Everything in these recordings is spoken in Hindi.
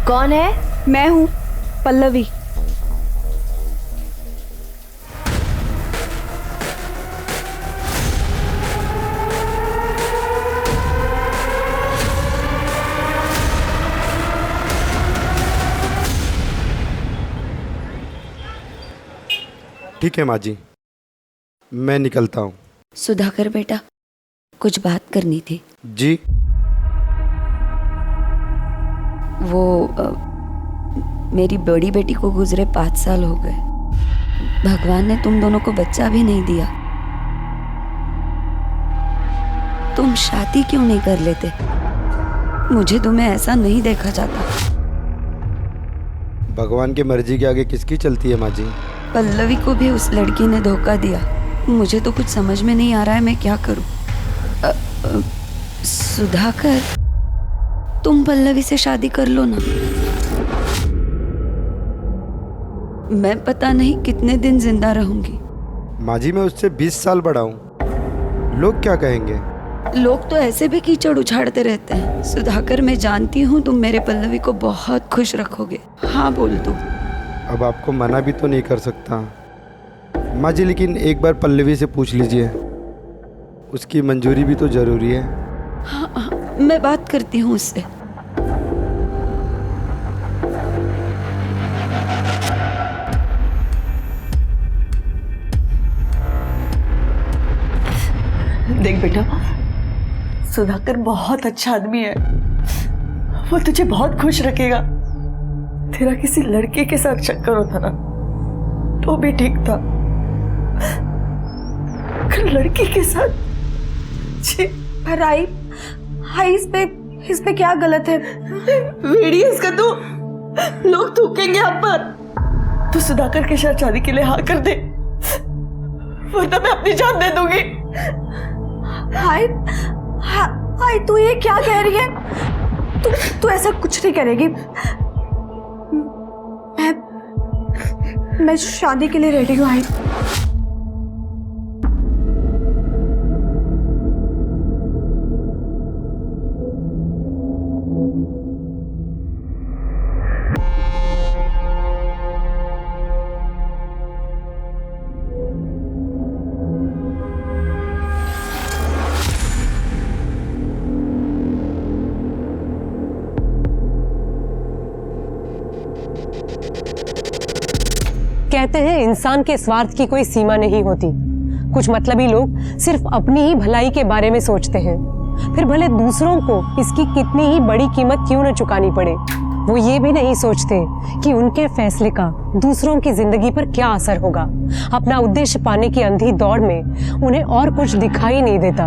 कौन है? मैं हूँ पल्लवी। ठीक है माँ जी, मैं निकलता हूँ। सुधाकर बेटा, कुछ बात करनी थी। जी। वो मेरी बड़ी बेटी को गुजरे 5 साल हो गए। भगवान ने तुम दोनों को बच्चा भी नहीं दिया। तुम शादी क्यों नहीं कर लेते? मुझे तुम्हें ऐसा नहीं देखा जाता। भगवान की मर्जी के आगे किसकी चलती है माँ जी? पल्लवी को भी उस लड़की ने धोखा दिया। मुझे तो कुछ समझ में नहीं आ रहा है, मैं क्या करूं। सुधाकर, तुम पल्लवी से शादी कर लो ना। मैं पता नहीं कितने दिन जिंदा रहूंगी। माँ जी, मैं उससे 20 साल बड़ा हूँ। लोग क्या कहेंगे? लोग तो ऐसे भी कीचड़ उछाड़ते रहते हैं। सुधाकर, मैं जानती हूँ तुम मेरे पल्लवी को बहुत खुश रखोगे। हाँ बोल दो। अब आपको मना भी तो नहीं कर सकता माँ जी, लेकिन एक बार पल्लवी से पूछ लीजिए, उसकी मंजूरी भी तो जरूरी है। हाँ, मैं बात करती हूँ उससे। देख बेटा, सुधाकर बहुत अच्छा आदमी है। वो तुझे बहुत खुश रखेगा। तेरा किसी लड़के के साथ चक्कर होता ना तो भी ठीक था, पर लड़की के साथ जी। पर आई इस पे क्या गलत है? वीडियो इसका तो लोग थूकेंगे हम पर। तू सुधाकर के साथ शादी के लिए हाँ कर दे, वरना मैं अपनी जान दे दूंगी। हाय तू ये क्या कह रही है? तू ऐसा कुछ नहीं करेगी। मैं शादी के लिए रेडी हूँ। कहते हैं इंसान के स्वार्थ की कोई सीमा नहीं होती। कुछ मतलबी लोग सिर्फ अपनी ही भलाई के बारे में सोचते हैं, फिर भले दूसरों को इसकी कितनी ही बड़ी कीमत क्यों न चुकानी पड़े। वो ये भी नहीं सोचते कि उनके फैसले का दूसरों की जिंदगी पर क्या असर होगा। अपना उद्देश्य पाने की अंधी दौड़ में उन्हें और कुछ दिखाई नहीं देता।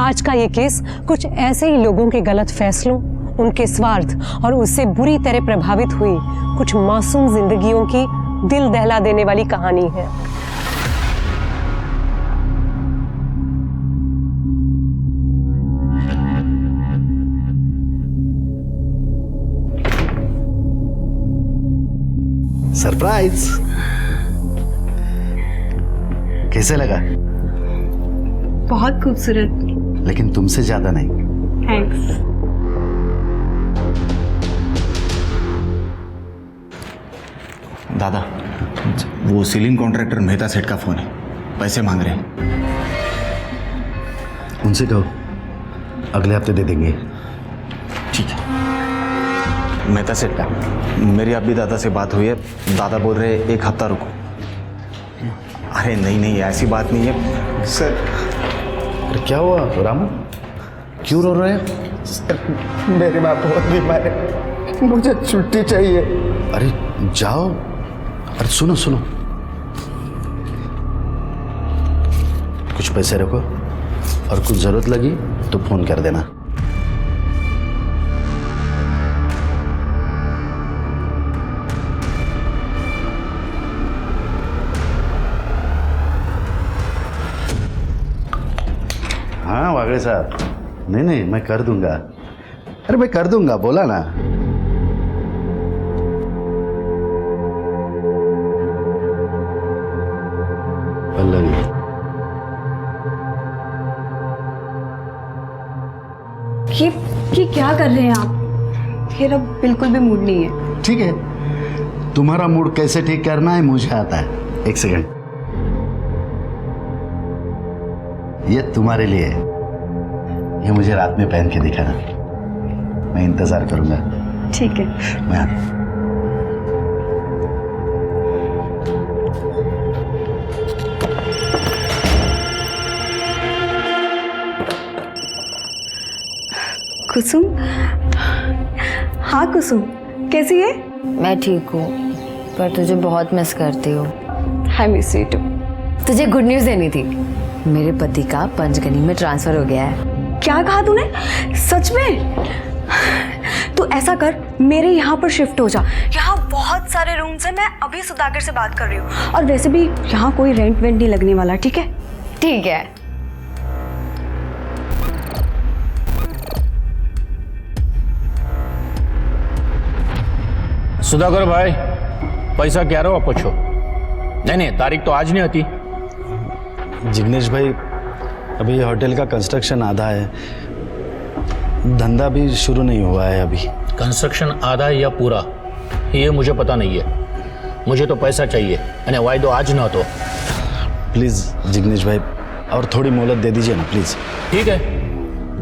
आज का ये केस कुछ ऐसे ही लोगों के गलत फैसलों, उनके स्वार्थ और उससे बुरी तरह प्रभावित हुई कुछ मासूम जिंदगियों की दिल दहला देने वाली कहानी है। सरप्राइज! कैसे लगा? बहुत खूबसूरत। लेकिन तुमसे ज्यादा नहीं। थैंक्स। दादा, वो सीलिंग कॉन्ट्रैक्टर मेहता सेठ का फोन है, पैसे मांग रहे हैं। उनसे कहो अगले हफ्ते दे देंगे। ठीक है। मेहता सेठ का, मेरी अभी दादा से बात हुई है। दादा बोल रहे 1 हफ्ता रुको। अरे नहीं नहीं, ऐसी बात नहीं है सर। अरे क्या हुआ रामू, क्यों रो रहे हैं? सर, मेरी माँ बहुत बीमार है, मुझे छुट्टी चाहिए। अरे जाओ। अरे सुनो सुनो, कुछ पैसे रखो और कुछ जरूरत लगी तो फोन कर देना। हाँ वागड़े साहब, नहीं नहीं मैं कर दूंगा। अरे मैं कर दूंगा, बोला ना। पल्लवी, ये क्या कर रहे हैं आप? मेरा बिल्कुल भी मूड नहीं है। ठीक है, तुम्हारा मूड कैसे ठीक करना है मुझे आता है। एक सेकंड, ये तुम्हारे लिए है। ये मुझे रात में पहन के दिखाना, मैं इंतजार करूंगा। ठीक है। मैं आता हूं। कुसुम, हाँ कुसुम, कैसी है? मैं ठीक हूँ, पर तुझे बहुत मिस करती हूँ। I miss you too. तुझे गुड न्यूज़ देनी थी, मेरे पति का पंचगनी में ट्रांसफर हो गया है। क्या कहा तूने? सच में? तू ऐसा कर, मेरे यहाँ पर शिफ्ट हो जा। यहाँ बहुत सारे रूम्स हैं, मैं अभी सुधाकर से बात कर रही हूँ। और वैसे भी यहाँ कोई रेंट वेंट नहीं लगने वाला, ठीक है? ठीक है। सुधाकर भाई, पैसा क्या रहो आप पूछो। नहीं, तारीख तो आज नहीं आती। जिग्नेश भाई, अभी होटल का कंस्ट्रक्शन आधा है, धंधा भी शुरू नहीं हुआ है अभी। कंस्ट्रक्शन आधा है या पूरा, ये मुझे पता नहीं है। मुझे तो पैसा चाहिए, यानी वायदो आज ना तो। प्लीज़ जिग्नेश भाई, और थोड़ी मोहलत दे दीजिए ना प्लीज़। ठीक है,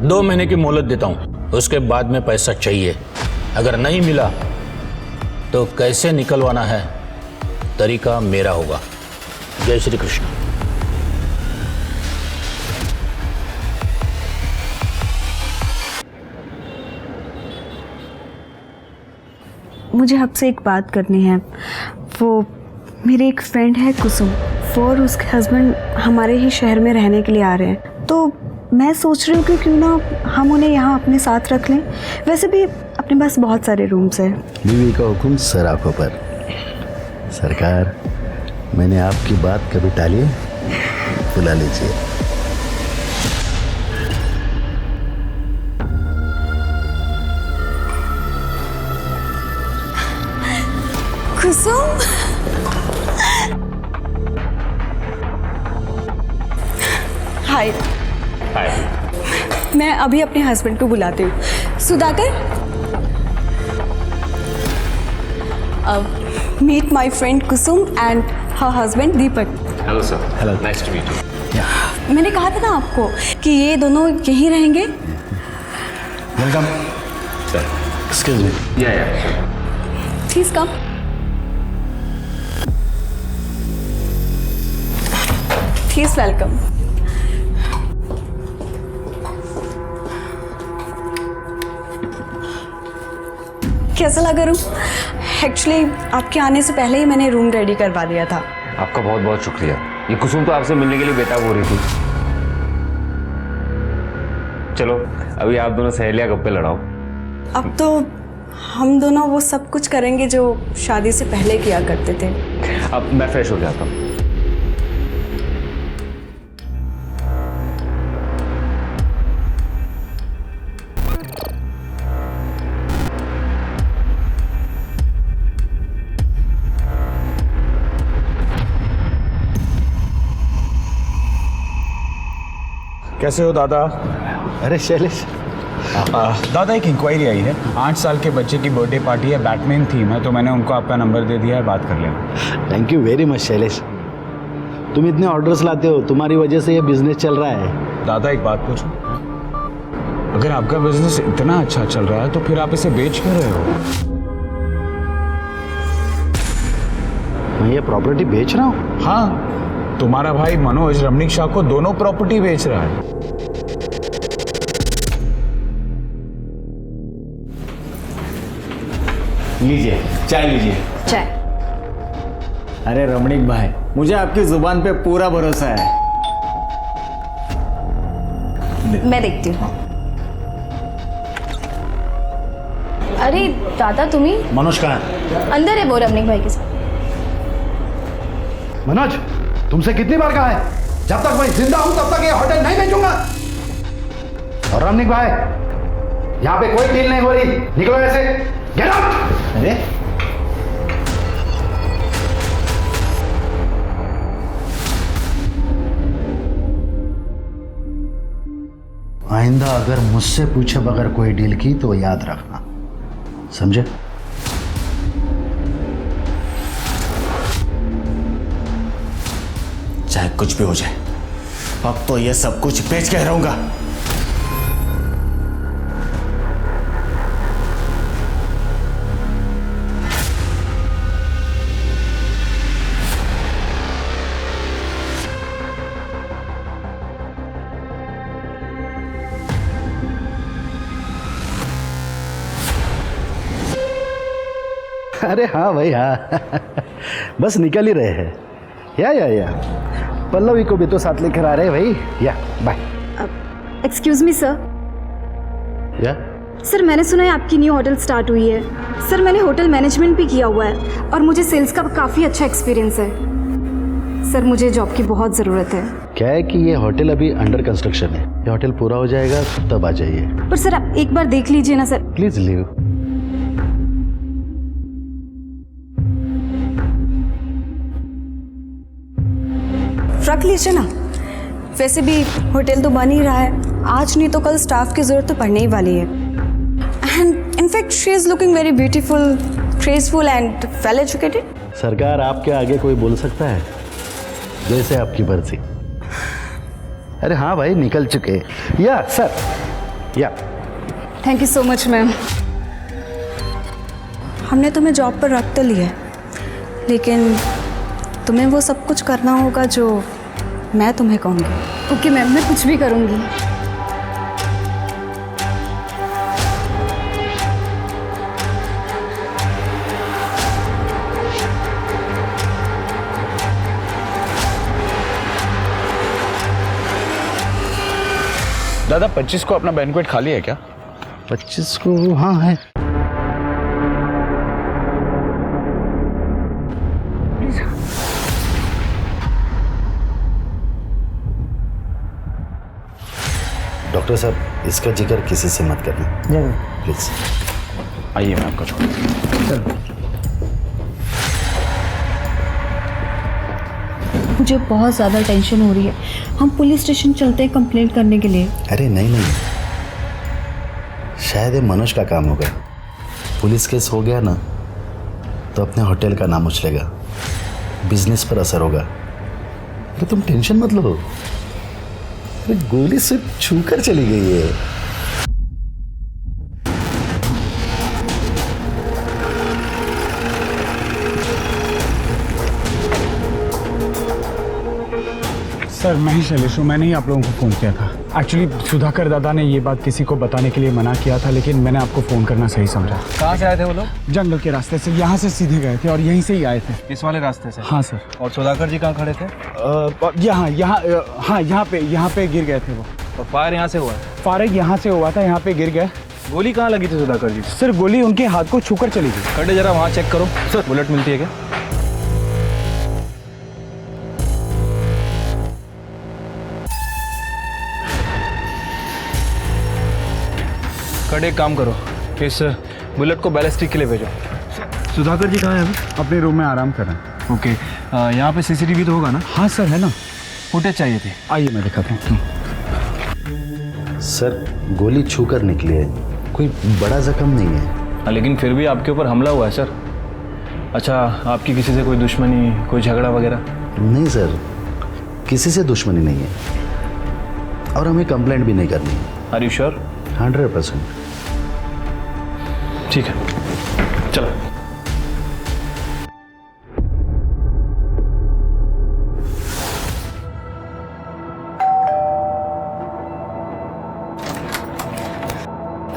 2 महीने की मोहलत देता हूँ, उसके बाद में पैसा चाहिए। अगर नहीं मिला तो कैसे निकलवाना है तरीका मेरा होगा। जय श्री कृष्ण। मुझे आपसे एक बात करनी है। वो मेरी एक फ्रेंड है कुसुम, वो और उसके हस्बैंड हमारे ही शहर में रहने के लिए आ रहे हैं, तो मैं सोच रही हूँ कि क्यों ना हम उन्हें यहाँ अपने साथ रख लें। वैसे भी अपने पास बहुत सारे रूम्स हैं। बीवी का हुक्म सर आंखों पर। सरकार, मैंने आपकी बात कभी टाली है? बुला लीजिए। कुसुम, हाय। हाय। मैं अभी अपने हस्बैंड को बुलाती हूँ। Sudhakar, meet my friend Kusum and her husband Deepak. Hello sir. Hello, nice to meet you. मैंने कहा था ना आपको कि ये दोनों यहीं रहेंगे। Welcome sir. Excuse me. या प्लीज कम। Please welcome. कैसा लगा रूम? एक्चुअली आपके आने से पहले ही मैंने रूम रेडी करवा दिया था। आपका बहुत बहुत शुक्रिया। ये कुसुम तो आपसे मिलने के लिए बेताब हो रही थी। चलो अभी आप दोनों सहेलियां गप्पे लड़ाओ। अब तो हम दोनों वो सब कुछ करेंगे जो शादी से पहले किया करते थे। अब मैं फ्रेश हो जाता हूँ। कैसे हो दादा? अरे शैलेश, दादा एक इंक्वायरी आई है। 8 साल के बच्चे की बर्थडे पार्टी है, बैटमैन थीम है, तो मैंने उनको आपका नंबर दे दिया है, बात कर लेना। Thank you very much Shailesh. तुम इतने ऑर्डर्स लाते हो, तुम्हारी वजह से ये बिजनेस चल रहा है। दादा एक बात पूछूं, अगर आपका बिजनेस इतना अच्छा चल रहा है तो फिर आप इसे बेच क्यों रहे हो? मैं ये प्रॉपर्टी बेच रहा हूँ? हाँ, तुम्हारा भाई मनोज रमणीक शाह को दोनों प्रॉपर्टी बेच रहा है। लीजिए चाय, लीजिए चाय। अरे रमणीक भाई, मुझे आपकी जुबान पे पूरा भरोसा है। मैं देखती हूँ। अरे दादा, तुम्ही मनोज कहाँ है? अंदर है वो रमणीक भाई के साथ। मनोज, तुमसे कितनी बार कहा है, जब तक मैं जिंदा हूं तब तक ये होटल नहीं बेचूंगा। और रमणीक भाई, यहाँ पे कोई डील नहीं हो रही, निकलो ऐसे, गेट आउट। अरे आइंदा अगर मुझसे पूछे बगैर कोई डील की तो याद रखना, समझे? चाहे कुछ भी हो जाए, अब तो ये सब कुछ बेच के रहूंगा। अरे हाँ भाई हाँ बस निकल ही रहे हैं। या पल्लवी को भी तो साथ लेकर आ रहे हैं भाई। या बाय। Excuse me sir. या सर मैंने सुना है आपकी न्यू होटल स्टार्ट हुई है। सर मैंने होटल मैनेजमेंट भी किया हुआ है और मुझे सेल्स का काफ़ी अच्छा एक्सपीरियंस है। सर मुझे जॉब की बहुत ज़रूरत है। क्या है कि ये होटल अभी अंडर कंस्ट्रक्शन है, ये होटल पूरा हो जाएगा तब आ जाइए। पर सर आप एक बार देख लीजिए ना सर। Please leave. रख लीजिए ना, वैसे भी होटल तो बन ही रहा है, आज नहीं तो कल स्टाफ की ज़रूरत तो पड़ने ही वाली है। And in fact she is looking very beautiful, graceful and well educated. सरकार आपके आगे कोई बोल सकता है? जैसे आपकी मर्जी। अरे हाँ भाई निकल चुके। या सर या thank you so much ma'am. हमने तुम्हें जॉब पर रख तो लिया है, लेकिन तुम्हें वो सब कुछ करना होगा जो मैं तुम्हें कहूँगी। ओके मैम, मैं कुछ भी करूँगी। दादा 25 को अपना बैंक्वेट खाली है क्या? 25 को हाँ है। डॉक्टर साहब इसका जिक्र किसी से मत करना प्लीज। आइए मैं आपको छोड़। मुझे बहुत ज़्यादा टेंशन हो रही है। हम पुलिस स्टेशन चलते हैं कंप्लेंट करने के लिए। अरे नहीं, शायद ये मनोज का काम होगा। पुलिस केस हो गया ना तो अपने होटल का नाम उछलेगा, बिजनेस पर असर होगा। तो तुम टेंशन मत लो, गोली सिर्फ छूकर चली गई है। सर मैं ही शैलेश हूँ, मैंने ही आप लोगों को फ़ोन किया था। एक्चुअली सुधाकर दादा ने ये बात किसी को बताने के लिए मना किया था, लेकिन मैंने आपको फ़ोन करना सही समझा। कहाँ से आए थे वो लोग? जंगल के रास्ते से, यहाँ से सीधे गए थे और यहीं से ही आए थे। इस वाले रास्ते से? हाँ सर। और सुधाकर जी कहाँ खड़े थे? यहाँ पे गिर गए थे वो। और फायर यहाँ से हुआ? फायर यहाँ से हुआ था, यहाँ पे गिर गए। गोली कहाँ लगी थी सुधाकर जी? सर गोली उनके हाथ को छूकर चली गई। खड़े जरा वहाँ चेक करो सर, बुलेट मिलती है क्या? खड़े एक काम करो, इस बुलेट को बैलिस्टिक के लिए भेजो। सुधाकर जी कहाँ हैं अभी? अपने रूम में आराम कर रहे हैं। ओके, यहाँ पे सीसीटीवी तो होगा ना? हाँ सर है ना। फुटेज चाहिए थी। आइए मैं दिखाता हूँ। सर गोली छूकर निकली है, कोई बड़ा जख्म नहीं है। लेकिन फिर भी आपके ऊपर हमला हुआ है सर। अच्छा, आपकी किसी से कोई दुश्मनी, कोई झगड़ा वगैरह? नहीं सर, किसी से दुश्मनी नहीं है और हमें कंप्लेंट भी नहीं करनी है। Are you sure? 100%। ठीक है, चलो।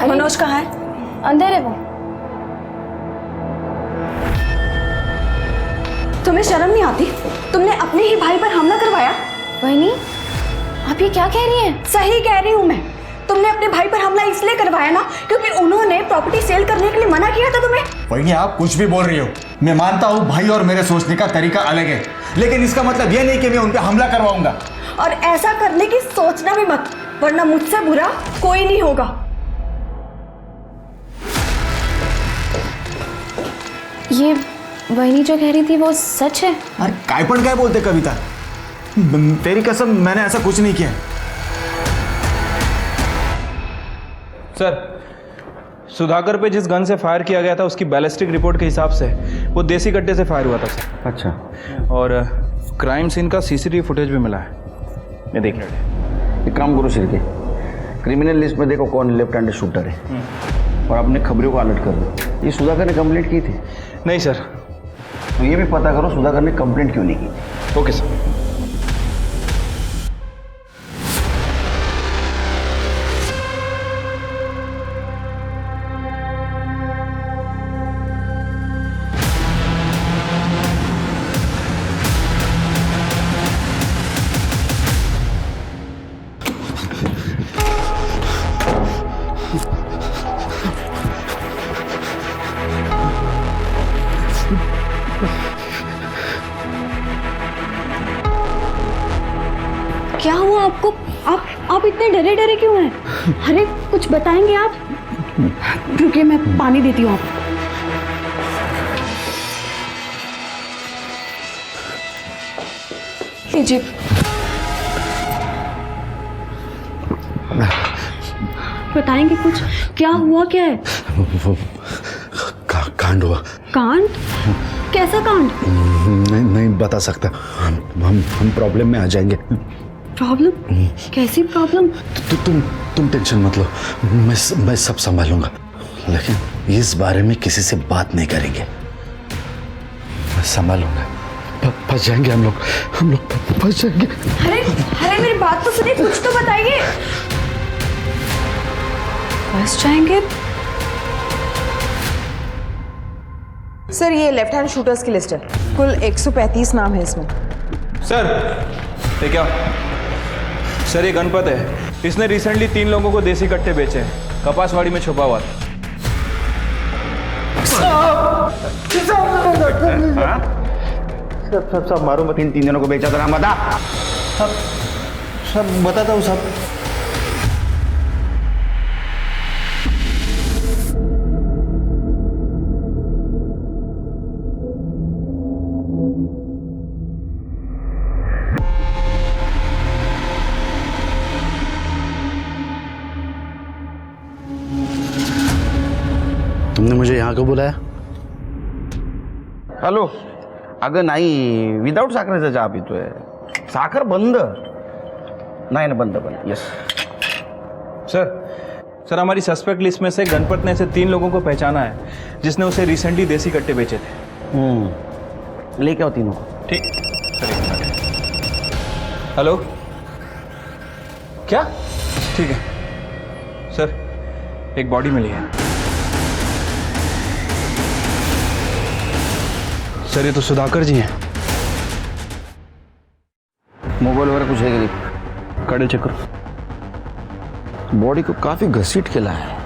मनोज कहाँ है? अंदर है वो। तुम्हें शर्म नहीं आती? तुमने अपने ही भाई पर हमला करवाया। वही, आप ये क्या कह रही हैं? सही कह रही हूँ मैं। तुमने अपने भाई पर हमला इसलिए करवाया ना क्योंकि उन्होंने प्रॉपर्टी सेल करने के लिए मना किया था तुम्हें। वही आप कुछ भी बोल रही हो। मैं मानता हूँ भाई और मेरे सोचने का तरीका अलग है, लेकिन इसका मतलब यह नहीं कि मैं उन पर हमला करवाऊंगा। और ऐसा करने की सोचना भी मत, वरना मुझसे बुरा कोई नहीं होगा। ये वही जो कह रही थी वो सच है? अरे कायपन काय बोलते कविता, तेरी कसम मैंने ऐसा कुछ नहीं किया। सर, सुधाकर पे जिस गन से फायर किया गया था उसकी बैलिस्टिक रिपोर्ट के हिसाब से वो देसी कट्टे से फायर हुआ था सर। अच्छा, और क्राइम सीन का सीसीटीवी फुटेज भी मिला है, ये देख लेते। एक काम करो शिरके, क्रिमिनल लिस्ट में देखो कौन लेफ्ट हैंडेड शूटर है और अपने खबरों को अलर्ट कर दो। ये सुधाकर ने कंप्लेंट की थी? नहीं सर। तो ये भी पता करो सुधाकर ने कंप्लेंट क्यों नहीं की। Okay sir. क्या हुआ आपको? आप इतने डरे डरे क्यों हैं? अरे कुछ बताएंगे आप? रुकिए, मैं पानी देती हूँ आपको। लीजिए। बताएंगे कुछ? क्या हुआ, क्या है? वो कांड हुआ। कांड? कैसा कांड? नहीं बता सकता। हम प्रॉब्लम में आ जाएंगे। प्रॉब्लम? कैसी प्रॉब्लम? तुम टेंशन मत लो, मैं सब संभालूंगा, लेकिन इस बारे में किसी से बात नहीं करेंगे। मैं संभालूंगा। फंस जाएंगे हम लोग फंस जाएंगे। अरे मेरी बात तो सुनिए, कुछ तो बताइए। फंस जाएंगे? सर ये लेफ्ट हैंड शूटर्स की लिस्ट है, कुल 135 नाम है इसमें। सर ये क्या? सर ये गणपत है, इसने रिसेंटली 3 लोगों को देसी कट्टे बेचे हैं, कपासवाड़ी में छुपा हुआ था। सब मारो मत, इन 3 जनों को बेचा था ना, बता। सब बताता हूँ सब। तुमने मुझे यहाँ क्यों बुलाया? हॅलो, अगं नाही, विदाऊट साखरेचा चहा पितोय। साखर बंद नाही ना, बंद। यस सर हमारी सस्पेक्ट लिस्ट में से गणपत ने ऐसे 3 लोगों को पहचाना है जिसने उसे रिसेंटली देसी कट्टे बेचे थे। लेके आओ तीनों को। ठीक। हेलो, क्या? ठीक है सर, एक बॉडी मिली है। सर ये तो सुधाकर जी हैं। मोबाइल वगैरह कुछ है कि नहीं? कड़े चेक करो। बॉडी को काफी घसीट के लाया है।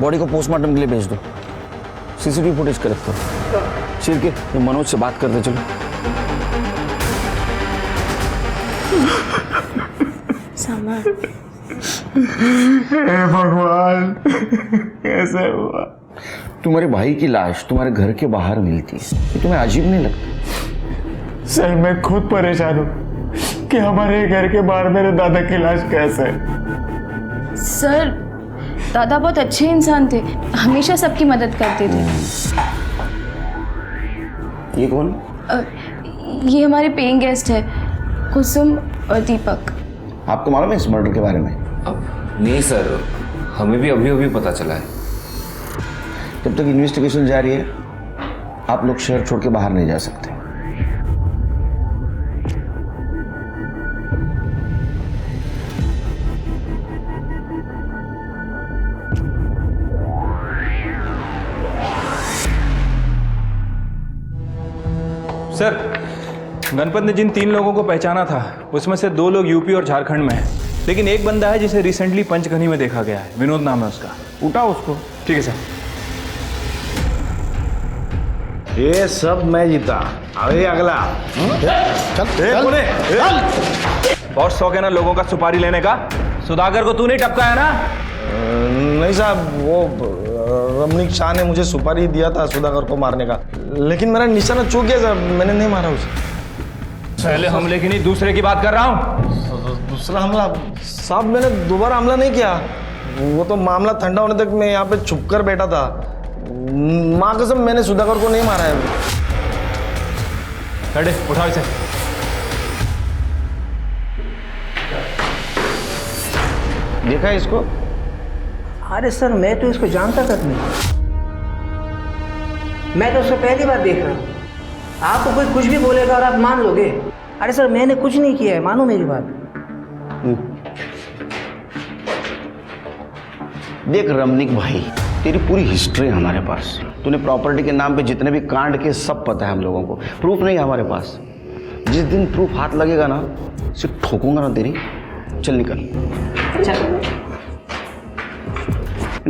बॉडी को पोस्टमार्टम के लिए भेज दो। सीसीटीवी फुटेज कलेक्ट करो। शिरके, ये मनोज से बात करते चलो। हे भगवान, कैसे हुआ? तुम्हारे भाई की लाश तुम्हारे घर के बाहर मिलती है, ये तुम्हें अजीब नहीं लगता? सर मैं खुद परेशान हूँ कि हमारे घर के बाहर मेरे दादा की लाश कैसे? सर दादा बहुत अच्छे इंसान थे, हमेशा सबकी मदद करते थे। ये कौन? ये हमारे पेइंग गेस्ट है, कुसुम और दीपक। आपको मालूम है इस मर्डर के बारे में? नहीं सर, हमें भी अभी अभी पता चला है। जब तक इन्वेस्टिगेशन जारी है आप लोग शहर छोड़ के बाहर नहीं जा सकते। सर गणपत ने जिन 3 लोगों को पहचाना था उसमें से 2 लोग यूपी और झारखंड में हैं, लेकिन एक बंदा है जिसे रिसेंटली पंचगनी में देखा गया है, विनोद नाम है उसका। उठाओ उसको। ठीक है सर। ये सब मैं जीता। अरे अगला चल। बहुत शौक है ना लोगों का सुपारी लेने का? सुधाकर को तू नहीं टपका है ना? नहीं साहब, वो रमणीक शाह ने मुझे सुपारी दिया था सुधाकर को मारने का, लेकिन मेरा निशाना चूक गया साहब, मैंने नहीं मारा उसे। पहले हमले की नहीं, दूसरे की बात कर रहा हूँ। दूसरा हमला? साहब मैंने दोबारा हमला नहीं किया, वो तो मामला ठंडा होने तक मैं यहाँ पे छुप कर बैठा था। माँ कसम मैंने सुधाकर को नहीं मारा है। अरे उठाओ इसे। देखा है इसको? अरे सर मैं तो इसको जानता तक नहीं, मैं तो उसको पहली बार देख रहा हूँ। आपको कोई कुछ भी बोलेगा और आप मान लोगे? अरे सर मैंने कुछ नहीं किया है, मानो मेरी बात। देख रमनिक भाई, तेरी पूरी हिस्ट्री है हमारे पास। तूने प्रॉपर्टी के नाम पे जितने भी कांड किए सब पता है हम लोगों को। प्रूफ नहीं है हमारे पास। जिस दिन प्रूफ हाथ लगेगा ना, सिर्फ ठोकूंगा ना तेरी। चल निकल।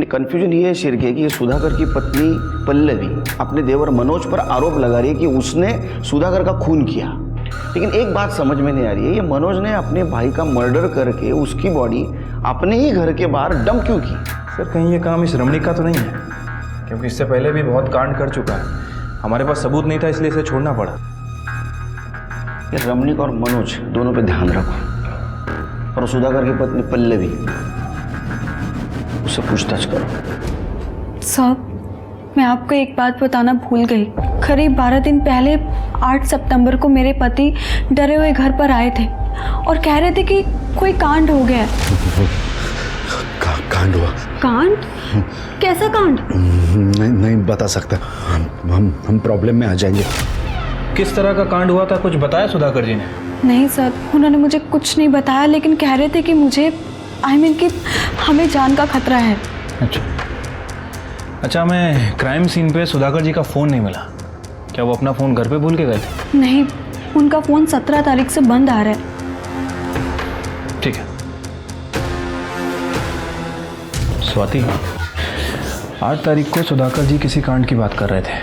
कंफ्यूजन ये है शिरके कि ये सुधाकर की पत्नी पल्लवी अपने देवर मनोज पर आरोप लगा रही है कि उसने सुधाकर का खून किया। लेकिन एक बात समझ में नहीं आ रही है, ये मनोज ने अपने भाई का मर्डर करके उसकी बॉडी अपने ही घर के बाहर डंप क्यों की? सर कहीं ये काम इस रमणीक का तो नहीं है? क्योंकि इससे पहले भी बहुत कांड कर चुका है। हमारे पास सबूत नहीं था, इसलिए इसे छोड़ना पड़ा। ये रमणीक और मनोज दोनों पे ध्यान रखो, और सुधाकर की पत्नी पल्लवी उससे पूछताछ करो। साहब मैं आपको एक बात बताना भूल गई। करीब 12 दिन पहले 8 सितंबर को मेरे पति डरे हुए घर पर आए थे और कह रहे थे कि कोई कांड हो गया है। कांड हुआ? कांड? कैसा कांड? नहीं बता सकता, हम प्रॉब्लम में आ जाएंगे। किस तरह का कांड हुआ था, कुछ बताया सुधाकर जी ने? नहीं सर, उन्होंने मुझे कुछ नहीं बताया, लेकिन कह रहे थे कि मुझे कि हमें जान का खतरा है। अच्छा हमें क्राइम सीन पे सुधाकर जी का फ़ोन नहीं मिला। क्या वो अपना फ़ोन घर पे भूल के गए थे? नहीं, उनका फ़ोन 17 तारीख से बंद आ रहा है। ठीक है। स्वाति, 8 तारीख को सुधाकर जी किसी कांड की बात कर रहे थे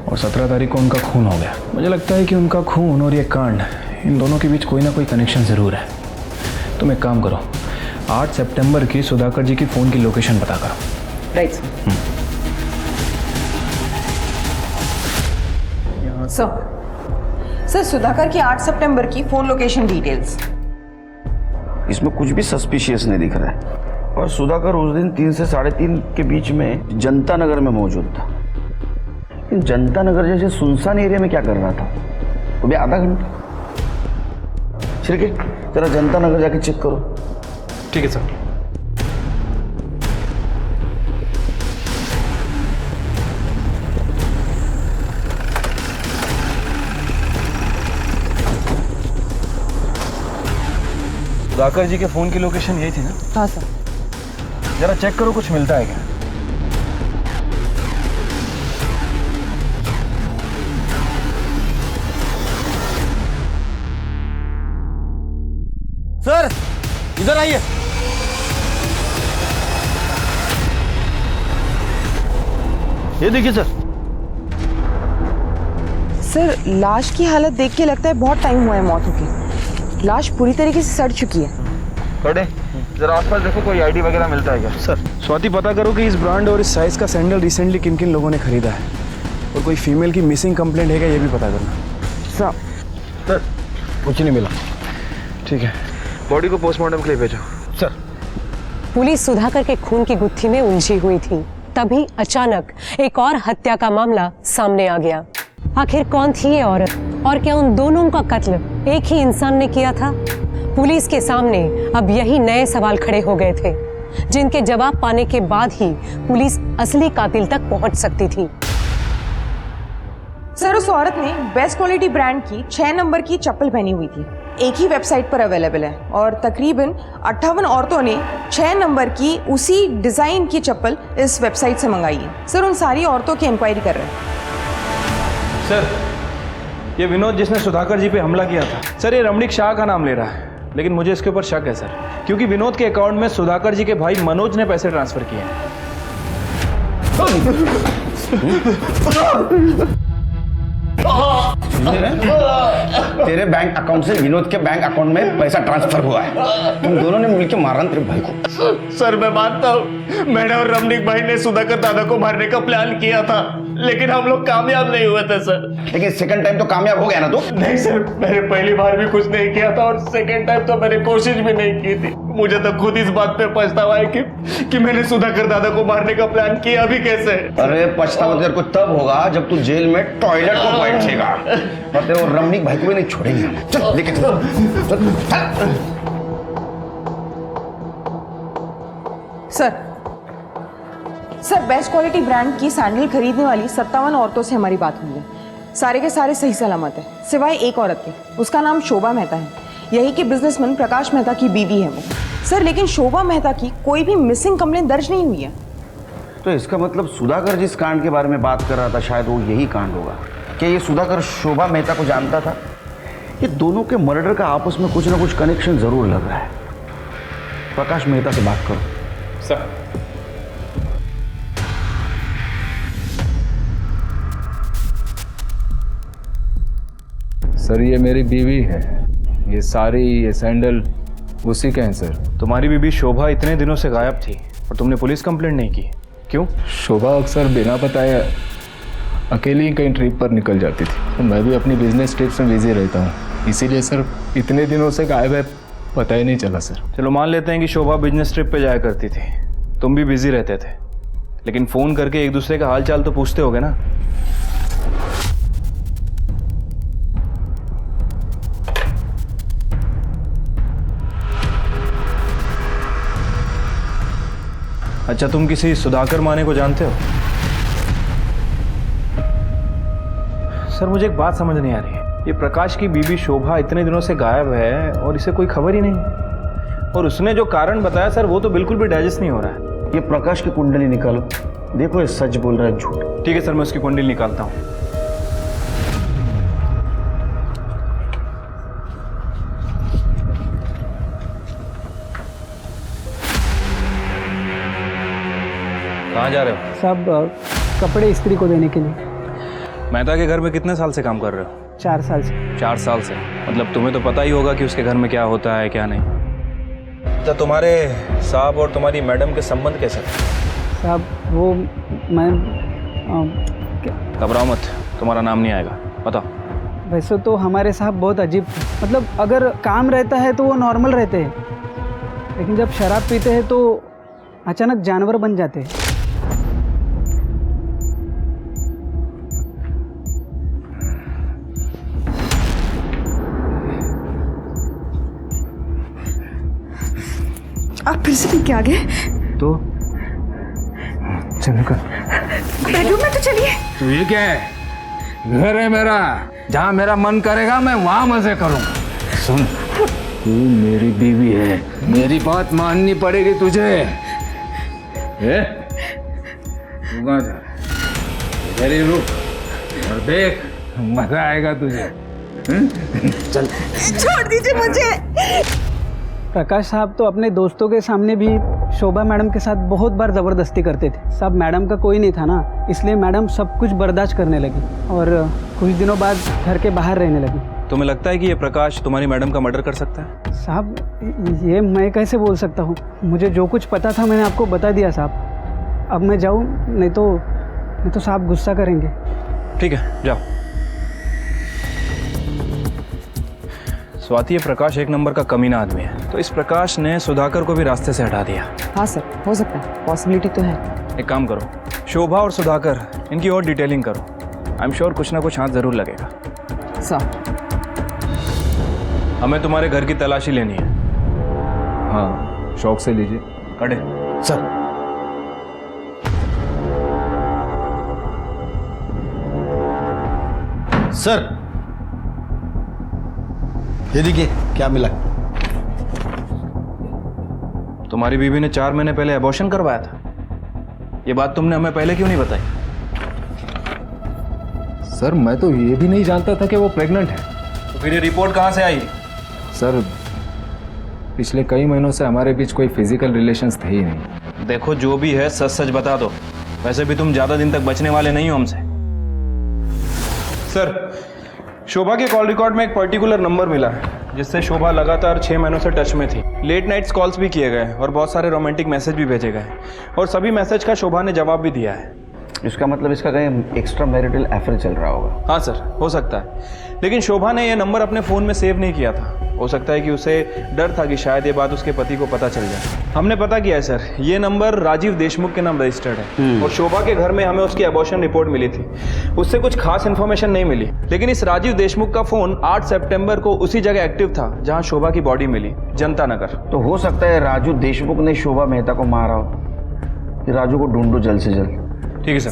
और 17 तारीख को उनका खून हो गया। मुझे लगता है कि उनका खून और ये कांड, इन दोनों के बीच कोई ना कोई कनेक्शन ज़रूर है। तुम एक काम करो, 8 सितंबर की सुधाकर जी की फ़ोन की लोकेशन पता करो। राइट सर, सुधाकर की 8 सितंबर की फ़ोन लोकेशन डिटेल्स। इसमें कुछ भी सस्पिशियस नहीं दिख रहा है। और सुधाकर उस दिन 3 से 3:30 के बीच में जनता नगर में मौजूद था। लेकिन जनता नगर जैसे सुनसान एरिया में क्या कर रहा था? वो भी आधा घंटा। छिड़के जरा जनता नगर जाके चेक करो। ठीक है सर। सुधाकर जी के फोन की लोकेशन यही थी ना? हाँ सर। जरा चेक करो कुछ मिलता है क्या। सर इधर आइए। ये देखिए सर, लाश की हालत देख के लगता है बहुत टाइम हुआ है मौत की। लाश पूरी तरीके से सड़ चुकी है। बड़े जरा आसपास देखो, कोई आईडी वगैरह मिलता है क्या? सर स्वाति, पता करो कि इस ब्रांड और इस साइज का सैंडल रिसेंटली किन किन लोगों ने खरीदा है, और कोई फीमेल की मिसिंग कंप्लेंट है क्या, ये भी पता करना। सर कुछ नहीं मिला। ठीक है, बॉडी को पोस्टमार्टम के लिए भेजो। सर। पुलिस सुधाकर के खून की गुत्थी में उलझी हुई थी। तभी अचानक एक और हत्या का मामला सामने आ गया। आखिर कौन थी ये औरत, और क्या उन दोनों का कत्ल एक ही इंसान ने किया था? पुलिस के सामने अब यही नए सवाल खड़े हो गए थे, जिनके जवाब पाने के बाद ही पुलिस असली कातिल तक पहुंच सकती थी। सर, उस औरत ने बेस्ट क्वालिटी ब्रांड की 6 नंबर की चप्पल पहनी हुई थी। एक ही वेबसाइट पर अवेलेबल है, और तकरीबन 58 औरतों ने 6 नंबर की उसी डिज़ाइन की चप्पल इस वेबसाइट से मंगाई है। सर, उन सारी औरतों की इंक्वायरी कर रहे हैं। सर, ये विनोद जिसने सुधाकर जी पे हमला किया था, सर ये रमणीक शाह का नाम ले रहा है, लेकिन मुझे इसके ऊपर शक है सर, क्योंकि विनोद के अकाउंट में सुधाकर जी के भाई मनोज ने पैसे ट्रांसफर किए हैं। तेरे बैंक अकाउंट से विनोद के बैंक अकाउंट में पैसा ट्रांसफर हुआ है। तुम दोनों ने मिलकर मारा तेरे भाई को। सर मैं मानता हूँ मैंने और रमनीक भाई ने सुधाकर दादा को मारने का प्लान किया था, लेकिन हम लोग कामयाब नहीं हुए थे सर। लेकिन सेकंड टाइम तो कामयाब हो गया ना तू? नहीं सर, मैंने पहली बार भी कुछ नहीं किया था और सेकंड टाइम तो मैंने कोशिश भी नहीं की थी। मुझे तो खुद इस बात पे पछतावा है कि मैंने सुधाकर दादा को मारने का प्लान किया भी कैसे। अरे पछतावा तेरे को तब होगा जब तू जेल में टॉयलेट को बैठेगा, और तेरे और रमनीक भाई को भी नहीं छोड़ेंगे हम। चल लेके चल। सर बेस्ट क्वालिटी ब्रांड की सैंडल खरीदने वाली 57 औरतों से हमारी बात हुई है। सारे के सारे सही सलामत है, सिवाय एक औरत के। उसका नाम शोभा मेहता है, यही के बिजनेसमैन प्रकाश मेहता की बीवी है वो। सर लेकिन शोभा मेहता की कोई भी मिसिंग कंप्लेंट दर्ज नहीं हुई है। तो इसका मतलब सुधाकर जिस कांड के बारे में बात कर रहा था शायद वो यही कांड होगा। क्या ये सुधाकर शोभा मेहता को जानता था? ये दोनों के मर्डर का आपस में कुछ ना कुछ कनेक्शन जरूर लग रहा है। प्रकाश मेहता से बात करो। सर सर ये मेरी बीवी है, ये साड़ी ये सैंडल उसी के हैं सर। तुम्हारी बीबी शोभा इतने दिनों से गायब थी और तुमने पुलिस कंप्लेंट नहीं की, क्यों? शोभा अक्सर बिना बताए अकेली ही कहीं ट्रिप पर निकल जाती थी, तो मैं भी अपनी बिजनेस ट्रिप्स में बिजी रहता हूँ, इसीलिए सर इतने दिनों से गायब है, पता ही नहीं चला सर। चलो मान लेते हैं कि शोभा बिजनेस ट्रिप पे जाया करती थी, तुम भी बिजी रहते थे, लेकिन फ़ोन करके एक दूसरे का हाल चाल तो पूछते होगे ना? अच्छा, तुम किसी सुधाकर माने को जानते हो? सर मुझे एक बात समझ नहीं आ रही है, ये प्रकाश की बीबी शोभा इतने दिनों से गायब है और इसे कोई खबर ही नहीं, और उसने जो कारण बताया सर वो तो बिल्कुल भी डाइजेस्ट नहीं हो रहा है। ये प्रकाश की कुंडली निकालो, देखो ये सच बोल रहा है झूठ। ठीक है सर, मैं उसकी कुंडली निकालता हूँ। कहाँ जा रहे हो? सब कपड़े इस्त्री को देने के लिए। मेहता के घर में कितने साल से काम कर रहे हो? 4 साल से। 4 साल से, मतलब तुम्हें तो पता ही होगा कि उसके घर में क्या होता है क्या नहीं। तो तुम्हारे साहब और तुम्हारी मैडम के संबंध कैसे? साहब वो मैं घबराओ मत, तुम्हारा नाम नहीं आएगा, बताओ। वैसे तो हमारे साहब बहुत अजीब, मतलब अगर काम रहता है तो वो नॉर्मल रहते हैं, लेकिन जब शराब पीते हैं तो अचानक जानवर बन जाते हैं। आप फिर से पी के आ गए? तो चलो कर बेडरूम में तो चलिए। तो ये क्या है? घर है मेरा, जहाँ मेरा मन करेगा मैं वहाँ मजे करूँगा। सुन, तू मेरी बीवी है, मेरी बात माननी पड़ेगी तुझे। तू कहाँ जा? इधर ही रुक और देख, मजा आएगा तुझे। चल छोड़ दीजिए मुझे। प्रकाश साहब तो अपने दोस्तों के सामने भी शोभा मैडम के साथ बहुत बार ज़बरदस्ती करते थे। सब मैडम का कोई नहीं था ना, इसलिए मैडम सब कुछ बर्दाश्त करने लगी और कुछ दिनों बाद घर के बाहर रहने लगी। तुम्हें लगता है कि ये प्रकाश तुम्हारी मैडम का मर्डर कर सकता है? साहब ये मैं कैसे बोल सकता हूँ, मुझे जो कुछ पता था मैंने आपको बता दिया साहब। अब मैं जाऊँ, नहीं तो साहब गुस्सा करेंगे। ठीक है जाओ। स्वाति, ये प्रकाश एक नंबर का कमीना आदमी है, तो इस प्रकाश ने सुधाकर को भी रास्ते से हटा दिया। हाँ सर, हो सकता है, पॉसिबिलिटी तो है। एक काम करो, शोभा और सुधाकर इनकी और डिटेलिंग करो, आई एम श्योर कुछ ना कुछ हाथ जरूर लगेगा। सर हमें तुम्हारे घर की तलाशी लेनी है। हाँ शौक से लीजिए। कड़े सर सर ये देखिए क्या मिला। तुम्हारी बीवी ने 4 महीने पहले अबॉर्शन करवाया था, ये बात तुमने हमें पहले क्यों नहीं बताई? सर मैं तो ये भी नहीं जानता था कि वो प्रेग्नेंट है। तो फिर ये रिपोर्ट कहाँ से आई? सर पिछले कई महीनों से हमारे बीच कोई फिजिकल रिलेशंस थे ही नहीं। देखो जो भी है सच सच बता दो, वैसे भी तुम ज़्यादा दिन तक बचने वाले नहीं हो हमसे। सर शोभा के कॉल रिकॉर्ड में एक पर्टिकुलर नंबर मिला है जिससे शोभा लगातार 6 महीनों से टच में थी। लेट नाइट्स कॉल्स भी किए गए और बहुत सारे रोमांटिक मैसेज भी भेजे गए और सभी मैसेज का शोभा ने जवाब भी दिया है। इसका मतलब इसका कहीं एक्स्ट्रा मैरिटल अफेयर चल रहा होगा। हाँ सर, हो सकता है, लेकिन शोभा ने यह नंबर अपने फ़ोन में सेव नहीं किया था। हो सकता है कि उसे डर था कि शायद ये बात उसके पति को पता चल जाए। हमने पता किया है सर, ये नंबर राजीव देशमुख के नाम रजिस्टर्ड है और शोभा के घर में हमें उसकी अबॉर्शन रिपोर्ट मिली थी। उससे कुछ खास इन्फॉर्मेशन नहीं मिली, लेकिन इस राजीव देशमुख का फ़ोन 8 सितंबर को उसी जगह एक्टिव था जहाँ शोभा की बॉडी मिली, जनता नगर। तो हो सकता है राजू देशमुख ने शोभा मेहता को मारा हो। राजू को ढूंढो जल्द से जल्द। ठीक है सर।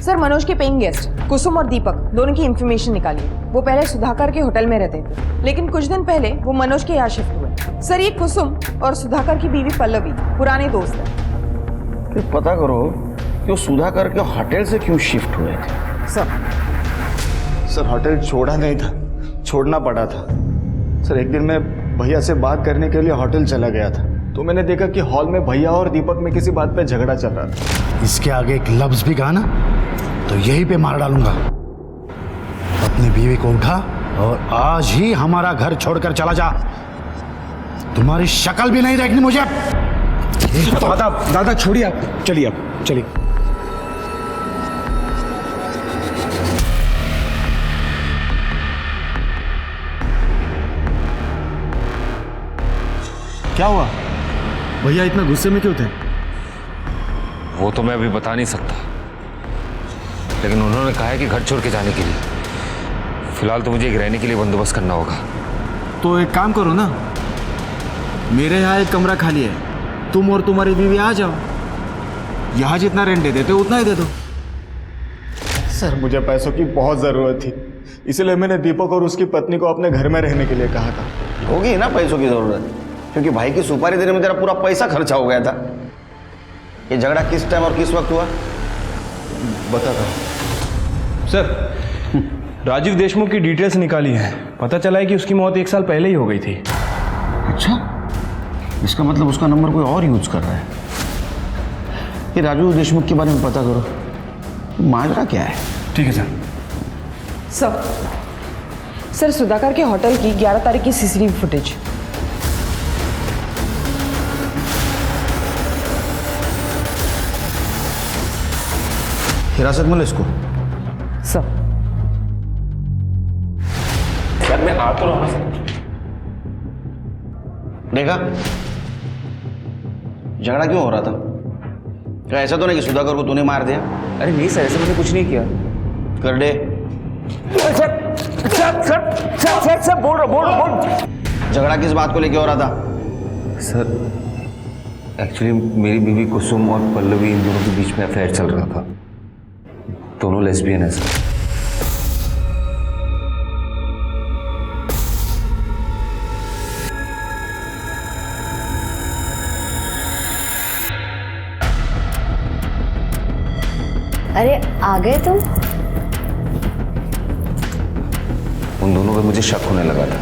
सर, मनोज के पेइंग गेस्ट कुसुम और दीपक दोनों की इंफॉर्मेशन निकालिए। वो पहले सुधाकर के होटल में रहते थे, लेकिन कुछ दिन पहले वो मनोज के यहाँ शिफ्ट हुए। सर, ये कुसुम और सुधाकर की बीवी पल्लवी पुराने दोस्त हैं। फिर पता करो कि वो सुधाकर के होटल से क्यों शिफ्ट हुए थे। सर होटल छोड़ा नहीं था, छोड़ना पड़ा था। सर एक दिन मैं भैया से बात करने के लिए होटल चला गया था, तो मैंने देखा कि हॉल में भैया और दीपक में किसी बात पे झगड़ा चल रहा था। इसके आगे एक लफ्ज भी कहा ना तो यहीं पे मार डालूंगा। अपनी बीवी को उठा और आज ही हमारा घर छोड़कर चला जा। तुम्हारी शक्ल भी नहीं देखनी मुझे। दादा छोड़िए आप, चलिए आप चलिए। क्या हुआ भैया, इतना गुस्से में क्यों थे? वो तो मैं अभी बता नहीं सकता, लेकिन उन्होंने कहा है कि घर छोड़ के जाने के लिए। फिलहाल तो मुझे एक रहने के लिए बंदोबस्त करना होगा। तो एक काम करो ना, मेरे यहाँ एक कमरा खाली है, तुम और तुम्हारी बीवी आ जाओ। यहाँ जितना रेंट दे देते उतना ही दे दो। सर मुझे पैसों की बहुत ज़रूरत थी, इसलिए मैंने दीपक और उसकी पत्नी को अपने घर में रहने के लिए कहा था। होगी ना पैसों की ज़रूरत, क्योंकि भाई की सुपारी देने में तेरा पूरा पैसा खर्चा हो गया था। ये झगड़ा किस टाइम और किस वक्त हुआ बता दो। सर, राजीव देशमुख की डिटेल्स निकाली है, पता चला है कि उसकी मौत 1 साल पहले ही हो गई थी। अच्छा, इसका मतलब उसका नंबर कोई और यूज कर रहा है। ये राजू देशमुख के बारे में पता करो, माजरा क्या है। ठीक है सर। सर, सुधाकर के होटल की 11 तारीख की सीसीटीवी फुटेज। हिरासत में लो इसको। सर, मैं आ तो रहा हूं। देखा झगड़ा क्यों हो रहा था? क्या ऐसा तो नहीं कि सुधाकर को तूने मार दिया? अरे नहीं सर, ऐसा मैंने कुछ नहीं किया। कर दे। सर बोल। झगड़ा किस बात को लेके हो रहा था? सर एक्चुअली मेरी बीवी कुसुम और पल्लवी, इन दोनों के बीच में अफेयर चल रहा था। दोनों लेस्बियन है सर। अरे आ गए तुम? उन दोनों पे मुझे शक होने लगा था।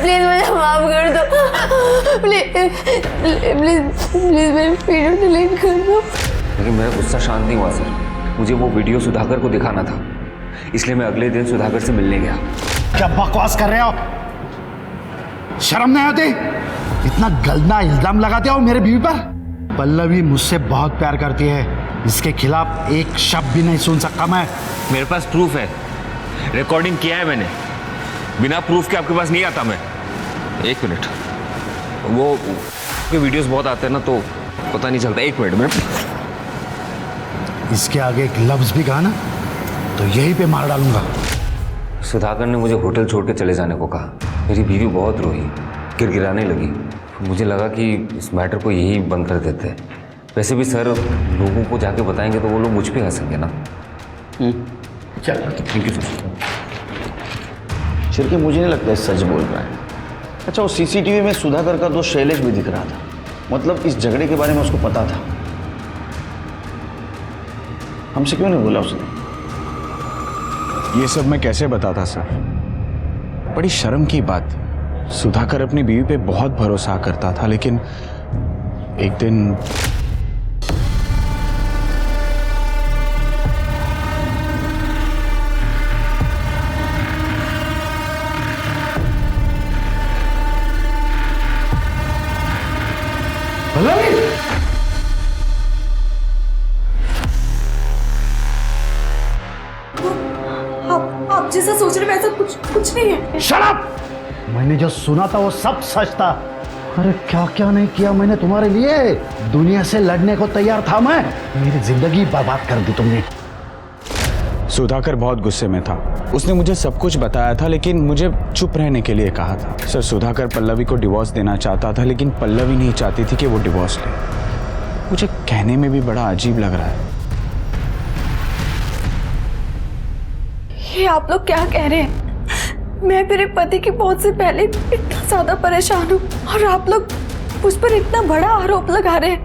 प्लीज मुझे माफ कर दो। प्लीज मेरे पीरियड डिलीट कर दो। लेकिन मेरा गुस्सा शांत नहीं हुआ सर। मुझे वो वीडियो सुधाकर को दिखाना था, इसलिए मैं अगले दिन सुधाकर से मिलने गया। क्या बकवास कर रहे हो? शर्म नहीं आती? इतना गंदा इल्जाम लगाते हो मेरे बीवी पर। पल्लवी मुझसे बहुत प्यार करती है, इसके खिलाफ एक शब्द भी नहीं सुन सकता मैं। मेरे पास प्रूफ है, रिकॉर्डिंग किया है मैंने। बिना प्रूफ के आपके पास नहीं आता मैं। एक मिनट, वो वीडियोस बहुत आते हैं ना, तो पता नहीं चलता। एक मिनट। इसके आगे एक लफ्ज भी कहा ना तो यहीं पे मार डालूंगा। सुधाकर ने मुझे होटल छोड़ के चले जाने को कहा। मेरी बीवी बहुत रोई, गिड़गिड़ाने लगी। मुझे लगा कि इस मैटर को यही बंद कर देते हैं। वैसे भी सर, लोगों को जाके बताएंगे तो वो लोग मुझ पे हंसेंगे ना। चल, थैंक यू सर। छिड़के मुझे नहीं लगता सच बोल रहा है। अच्छा, वो सीसीटीवी में सुधाकर का दोस्त शैलेश भी दिख रहा था, मतलब इस झगड़े के बारे में उसको पता था। हमसे क्यों नहीं बोला उसने? ये सब मैं कैसे बताता सर, बड़ी शर्म की बात। सुधाकर अपनी बीवी पे बहुत भरोसा करता था, लेकिन एक दिन आप जैसा सोच रहे वैसा कुछ नहीं है। शराब! मैंने जो सुना था वो सब सच था। अरे क्या क्या नहीं किया मैंने तुम्हारे लिए, दुनिया से लड़ने को तैयार था मैं। मेरी जिंदगी बर्बाद कर दी तुमने। सुधाकर बहुत गुस्से में था। उसने मुझे सब कुछ बताया था, लेकिन मुझे चुप रहने के लिए कहा था। सर, सुधाकर पल्लवी को डिवोर्स देना चाहता था, लेकिन पल्लवी नहीं चाहती थी कि वो डिवोर्स ले। मुझे कहने में भी बड़ा अजीब लग रहा है। ये आप लोग क्या कह रहे हैं? मैं मेरे पति की मौत से पहले इतना ज्यादा परेशान हूँ और आप लोग मुझ पर इतना बड़ा आरोप लगा रहे हैं।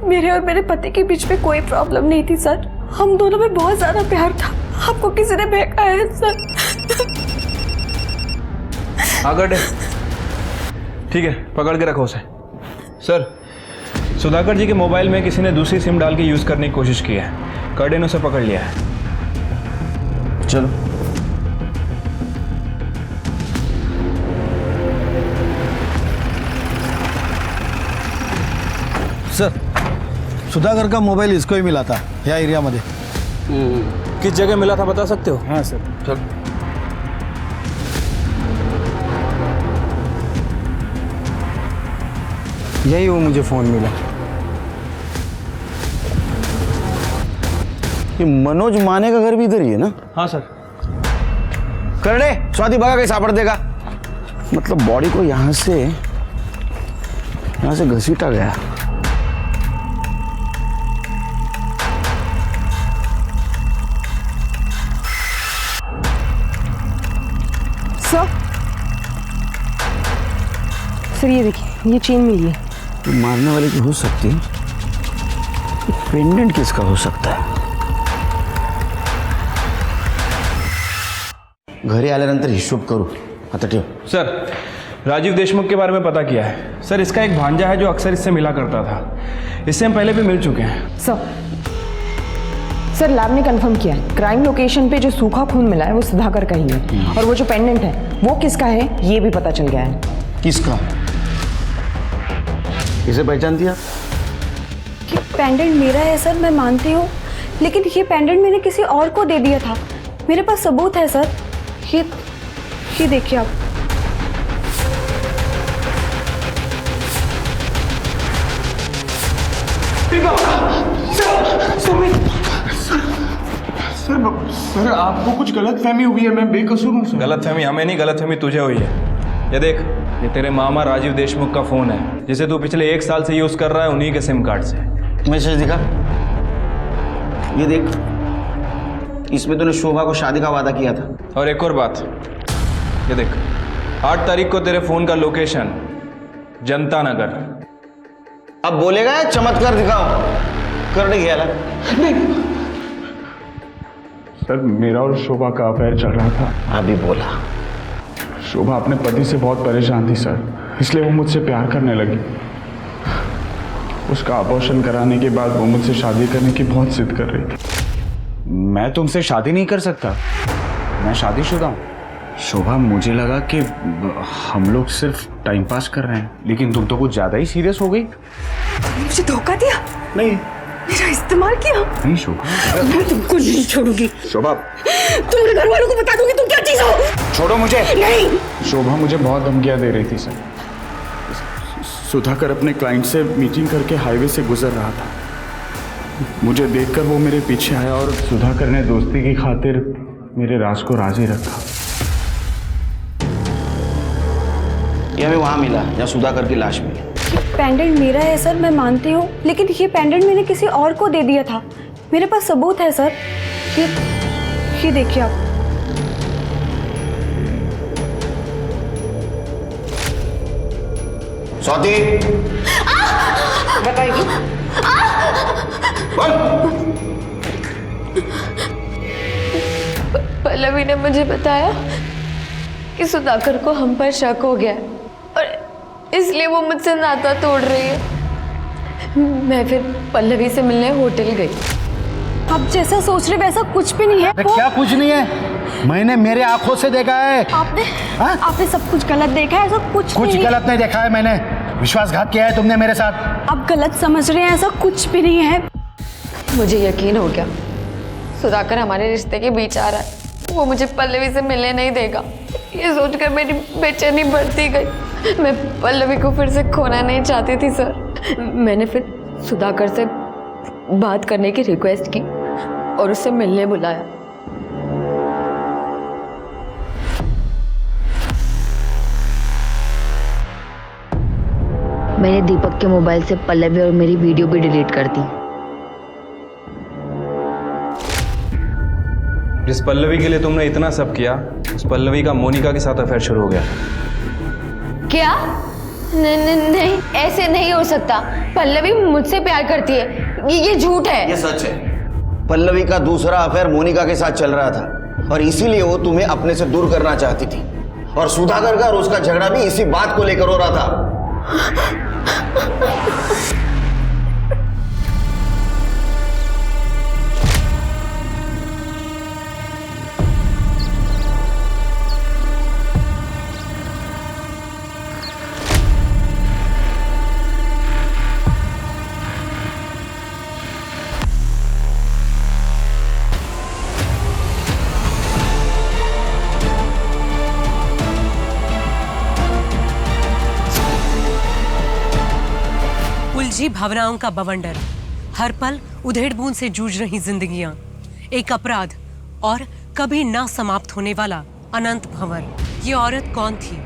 मेरे और मेरे पति के बीच में कोई प्रॉब्लम नहीं थी सर, हम दोनों में बहुत ज्यादा प्यार था। आपको किसी ने बहकाया है सर। आगे ठीक है, पकड़ के रखो उसे। सर, सुधाकर जी के मोबाइल में किसी ने दूसरी सिम डाल के यूज करने की कोशिश की है। कर्डे ने उसे पकड़ लिया है। चलो। सर, सुधाकर का मोबाइल इसको ही मिला था या एरिया में। किस जगह मिला था बता सकते हो? हाँ सर। चल। यही वो मुझे फोन मिला। ये मनोज माने का घर भी इधर ही है ना? हाँ सर। कर दे, स्वाति बगा के सापड़ देगा। मतलब बॉडी को यहाँ से घसीटा गया। सर ये देखिए, ये चेन मिली है। तो मारने वाले की हो सकती है, पेंडेंट किसका हो सकता है? घरी आल्यानंतर हिशोब करू। आता ठेव। सर, राजीव देशमुख के बारे में पता किया है। सर, इसका एक भांजा है जो अक्सर इससे मिला करता था। इससे हम पहले भी मिल चुके हैं। सर लैब ने कंफर्म किया है, क्राइम लोकेशन पे जो सूखा खून मिला है वो सुधाकर का ही है, और वो जो पेंडेंट है वो किसका है ये भी पता चल गया है। किसका? किसे पहचान दिया? ये पेंडेंट मेरा है सर, मैं मानती हूँ, लेकिन ये पेंडेंट मैंने किसी और को दे दिया था। मेरे पास सबूत है सर। ये देखिए आप। सर, आपको कुछ गलतफहमी हुई है, मैं बेकसूर हूँ सर। गलतफहमी हमें नहीं, गलतफहमी तुझे हुई है। ये देख, ये तेरे मामा राजीव देशमुख का फोन है, जिसे तू पिछले 1 साल से यूज कर रहा है उन्हीं के सिम कार्ड से। मैसेज दिखा। ये देख, इसमें तूने शोभा को शादी का वादा किया था। और एक और बात, ये देख, 8 तारीख को तेरे फोन का लोकेशन जनता नगर। अब बोलेगा या चमत्कार दिखाओ? कर गया नहीं सर, मेरा और शोभा का अफेयर चल रहा था। अभी बोला। शोभा अपने पति से बहुत परेशान थी सर, इसलिए वो मुझसे प्यार करने लगी। उसका अबॉर्शन कराने के बाद वो मुझसे शादी करने की बहुत जिद कर रही थी। मैं तुमसे शादी नहीं कर सकता, मैं शादीशुदा हूँ। शोभा, मुझे लगा कि हम लोग सिर्फ टाइम पास कर रहे हैं, लेकिन तुम तो कुछ ज्यादा ही सीरियस हो गई। मुझे धोखा दिया? नहीं। मेरा इस्तेमाल किया? नहीं शोभा, मैं तुमको नहीं छोड़ूंगी। शोभा, तुम्हारे घर वालों को बता दूंगी तुम क्या चीज हो। छोड़ो मुझे। नहीं। शोभा मुझे बहुत धमकियां दे रही थी सर। सुधाकर अपने क्लाइंट से मीटिंग करके हाईवे से गुजर रहा था। मुझे देखकर वो मेरे पीछे आया और सुधाकर ने दोस्ती की खातिर मेरे राज को राजी रखा। ये हमें वहां मिला जहाँ सुधाकर की लाश मिली। पेंडेंट मेरा है सर, मैं मानती हूँ, लेकिन ये पेंडेंट मैंने किसी और को दे दिया था। मेरे पास सबूत है सर। ये देखिए आप। स्वाति बताएगी पल्लवी ने मुझे बताया कि सुधाकर को हम पर शक हो गया है और इसलिए वो मुझसे नाता तोड़ रही है। मैं फिर पल्लवी से मिलने होटल गई। आप जैसा सोच रहे वैसा कुछ भी नहीं है। क्या कुछ नहीं है? मैंने मेरे आंखों से देखा है। आपने सब कुछ गलत देखा है। ऐसा कुछ नहीं गलत नहीं देखा है मैंने। विश्वासघात किया है तुमने मेरे साथ। आप गलत समझ रहे हैं, ऐसा कुछ भी नहीं है। मुझे यकीन हो गया सुधाकर हमारे रिश्ते के बीच आ रहा है। वो मुझे पल्लवी से मिलने नहीं देगा। ये सोचकर मेरी बेचैनी बढ़ती गई। मैं पल्लवी को फिर से खोना नहीं चाहती थी सर। मैंने फिर सुधाकर से बात करने की रिक्वेस्ट की और उससे मिलने बुलाया। मैंने दीपक के मोबाइल से पल्लवी और मेरी वीडियो भी डिलीट कर दी। जिस पल्लवी के लिए तुमने इतना सब किया, उस पल्लवी का मोनिका के साथ अफेयर शुरू हो गया। क्या? नहीं, ऐसे नहीं हो सकता। पल्लवी मुझसे प्यार करती है। ये झूठ है। ये सच है। पल्लवी का दूसरा अफेयर मोनिका के साथ चल रहा था और इसीलिए वो तुम्हें अपने से दूर करना चाहती थी। और सुधाकर का और उसका झगड़ा भी इसी बात को लेकर हो रहा था। उलझी भावनाओं का बवंडर, हर पल उधेड़ बूंद से जूझ रही जिंदगियां, एक अपराध और कभी ना समाप्त होने वाला अनंत भंवर। ये औरत कौन थी?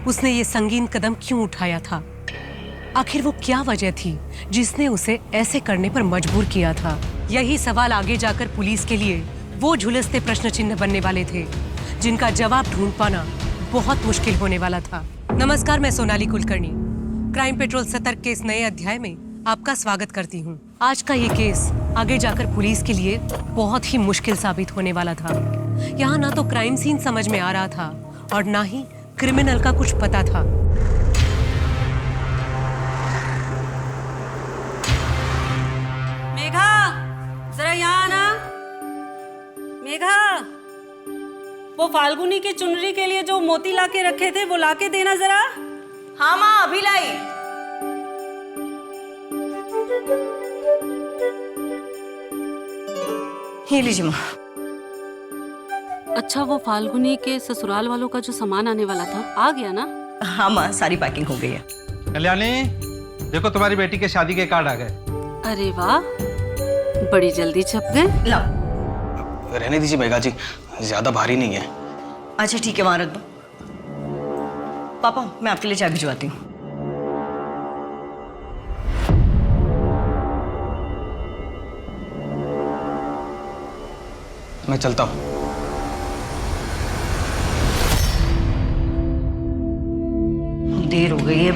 उसने ये संगीन कदम क्यों उठाया था? आखिर वो क्या वजह थी जिसने उसे ऐसे करने पर मजबूर किया था? यही सवाल आगे जाकर पुलिस के लिए वो झुलसते प्रश्न चिन्ह बनने वाले थे, जिनका जवाब ढूंढ पाना बहुत मुश्किल होने वाला था। नमस्कार, मैं सोनाली कुलकर्णी क्राइम पेट्रोल सतर्क के इस नए अध्याय में आपका स्वागत करती हूँ। आज का ये केस आगे जाकर पुलिस के लिए बहुत ही मुश्किल साबित होने वाला था। यहाँ ना तो क्राइम सीन समझ में आ रहा था और ना ही क्रिमिनल का कुछ पता था। मेघा, जरा यहाँ आना। मेघा, वो फाल्गुनी की चुनरी के लिए जो मोती लाके रखे थे वो लाके देना जरा। हाँ माँ, अभी लाई। ये लीजिए माँ। अच्छा, वो फाल्गुनी के ससुराल वालों का जो सामान आने वाला था आ गया ना? हाँ माँ, सारी पैकिंग हो गई है। कल्याणी, देखो तुम्हारी बेटी के शादी के कार्ड आ गए। अरे वाह, बड़ी जल्दी छप गए। लाओ। रहने दीजिए मेघा जी, ज्यादा भारी नहीं है। अच्छा ठीक है, वहां रख दो। पापा, मैं आपके लिए चाय भिजवाती हूँ। मैं चलता हूँ। देर हो गई है,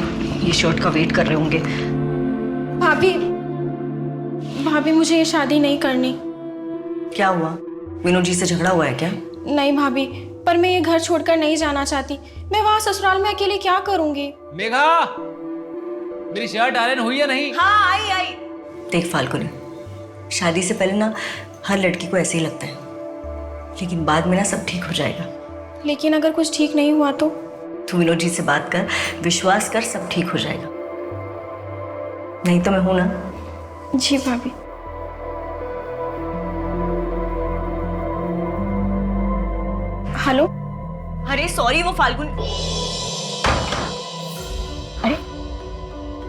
ये शर्ट का वेट कर रहे होंगे। भाभी मुझे ये शादी नहीं करनी। क्या हुआ? विनोद जी से झगड़ा हुआ है क्या? नहीं भाभी, पर मैं ये घर छोड़कर नहीं जाना चाहती। मैं वहाँ ससुराल में अकेले क्या करूँगी? मेघा, मेरी शर्ट आयरन हुई है नहीं? हाँ, आई। देख फाल्गुनी, शादी से पहले ना हर लड़की को ऐसे ही लगता है, लेकिन बाद में ना सब ठीक हो जाएगा। लेकिन अगर कुछ ठीक नहीं हुआ तो? तू विनोद जी से बात कर, विश्वास कर, सब ठीक हो जाएगा। नहीं तो मैं हूं ना। जी भाभी। हेलो। अरे सॉरी, वो फाल्गुन। अरे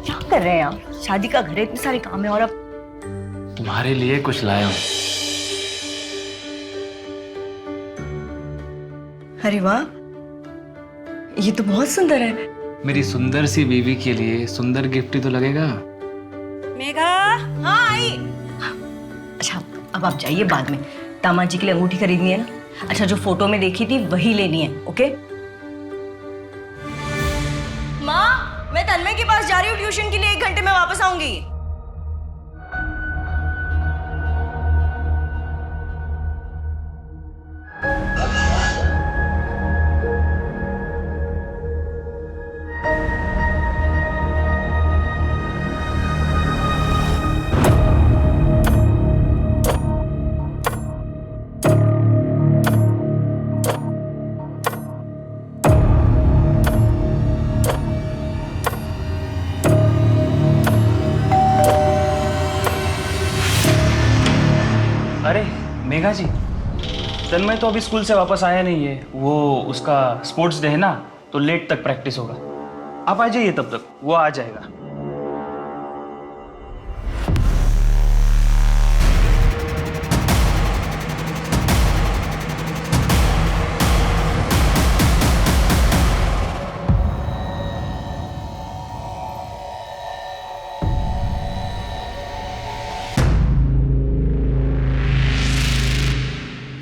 क्या कर रहे हैं आप? शादी का घर है, इतने सारे काम है और अब तुम्हारे लिए कुछ लाया हूं। अरे वाह, ये तो बहुत सुंदर है। मेरी सुंदर सी बीवी के लिए सुंदर गिफ्ट ही तो लगेगा। मेघा। हाँ आई। अच्छा अब आप जाइए, बाद में दामाद जी के लिए अंगूठी खरीदनी है ना। अच्छा, जो फोटो में देखी थी वही लेनी है, ओके? माँ, मैं तन्मय के पास पास जा रही हूँ ट्यूशन के लिए, 1 घंटे में वापस आऊंगी। अरे मेघा जी, तन्मय तो अभी स्कूल से वापस आया नहीं है। वो उसका स्पोर्ट्स डे है ना, तो लेट तक प्रैक्टिस होगा। आप आ जाइए, तब तक वो आ जाएगा।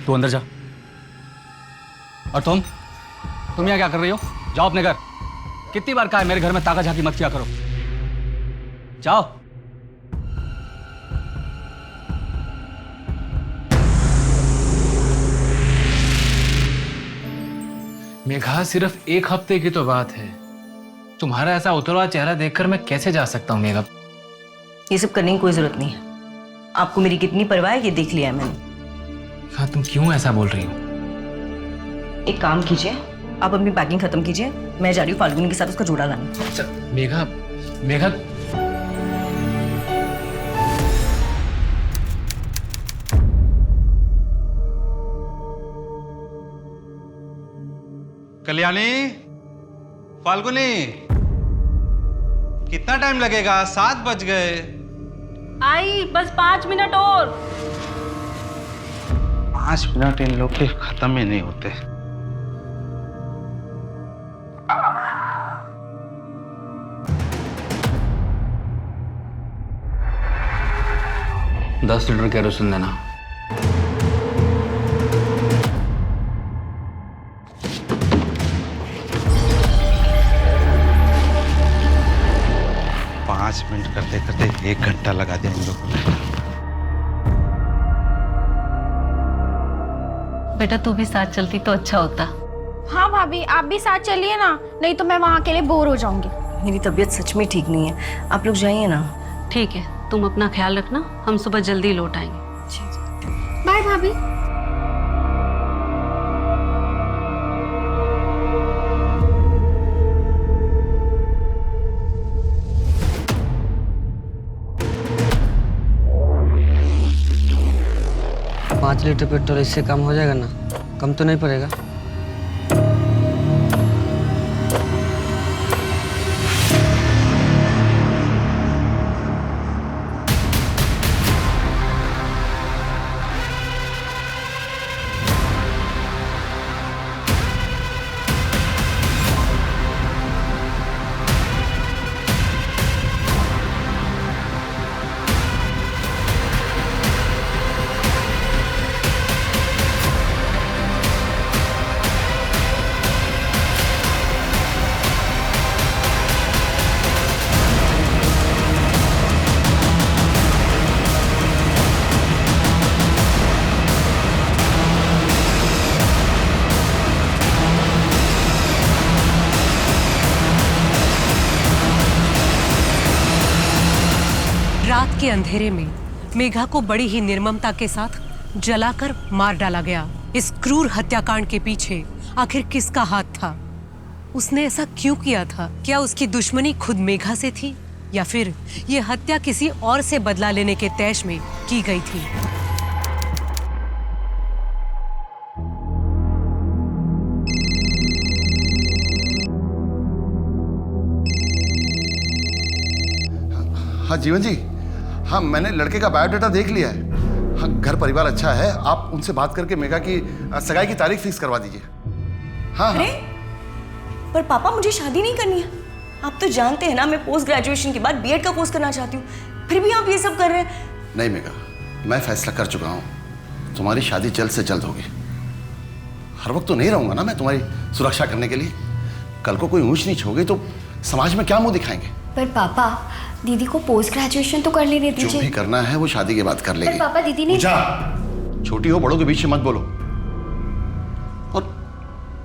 तू अंदर जा। और तुम यहाँ क्या कर रही हो? जाओ अपने घर। कितनी बार कहा है मेरे घर में ताका झाकी मत किया करो। जाओ। मेघा, सिर्फ 1 हफ्ते की तो बात है। तुम्हारा ऐसा उतरवा चेहरा देखकर मैं कैसे जा सकता हूँ मेघा? ये सब करने की कोई जरूरत नहीं है। आपको मेरी कितनी परवाह है ये देख लिया है मैंने। हाँ, तुम क्यों ऐसा बोल रही हो? एक काम कीजिए, आप अपनी पैकिंग खत्म कीजिए, मैं जा रही हूँ फाल्गुनी के साथ उसका जोड़ा लाने। मेघा, मेघा, कल्याणी, फाल्गुनी, कितना टाइम लगेगा? 7 बज गए। आई, बस 5 मिनट और। 5 मिनट इन लोग के खत्म ही नहीं होते। $10 लीटर केरोसिन देना। पाँच मिनट करते करते 1 घंटा लगा दिया इन लोगों ने। बेटा, तू भी साथ चलती तो अच्छा होता। हाँ भाभी, आप भी साथ चलिए ना, नहीं तो मैं वहाँ अकेले बोर हो जाऊंगी। मेरी तबीयत सच में ठीक नहीं है, आप लोग जाइए ना। ठीक है, तुम अपना ख्याल रखना, हम सुबह जल्दी लौट आएंगे। बाय भाभी। पाँच लीटर पेट्रोल इससे कम हो जाएगा ना? कम तो नहीं पड़ेगा? रात के अंधेरे में मेघा को बड़ी ही निर्ममता के साथ जलाकर मार डाला गया। इस क्रूर हत्याकांड के पीछे आखिर किसका हाथ था? उसने ऐसा क्यों किया था? क्या उसकी दुश्मनी खुद मेघा से थी या फिर ये हत्या किसी और से बदला लेने के तैश में की गई थी? हाँ जीवन जी, हाँ मैंने लड़के का बायोडाटा देख लिया है। हाँ, घर परिवार अच्छा है। आप उनसे बात करके मेघा की सगाई की तारीख फिक्स करवा दीजिए। हाँ अरे, पर पापा मुझे शादी नहीं करनी है। आप तो जानते हैं ना, मैं पोस्ट ग्रेजुएशन के बाद बीएड का कोर्स करना चाहती हूँ, फिर भी आप ये सब कर रहे हैं। नहीं मेघा, मैं फैसला कर चुका हूँ, तुम्हारी शादी जल्द से जल्द होगी। हर वक्त तो नहीं रहूंगा ना मैं तुम्हारी सुरक्षा करने के लिए। कल को कोई ऊंच नीच हो गई तो समाज में क्या मुंह दिखाएंगे? पर पापा दीदी को पोस्ट ग्रेजुएशन तो कर लेने जो दीजिए। भी करना है वो शादी के बाद कर लेगी। पर पापा दीदी ने छोटी हो बड़ों के बीच में मत बोलो। और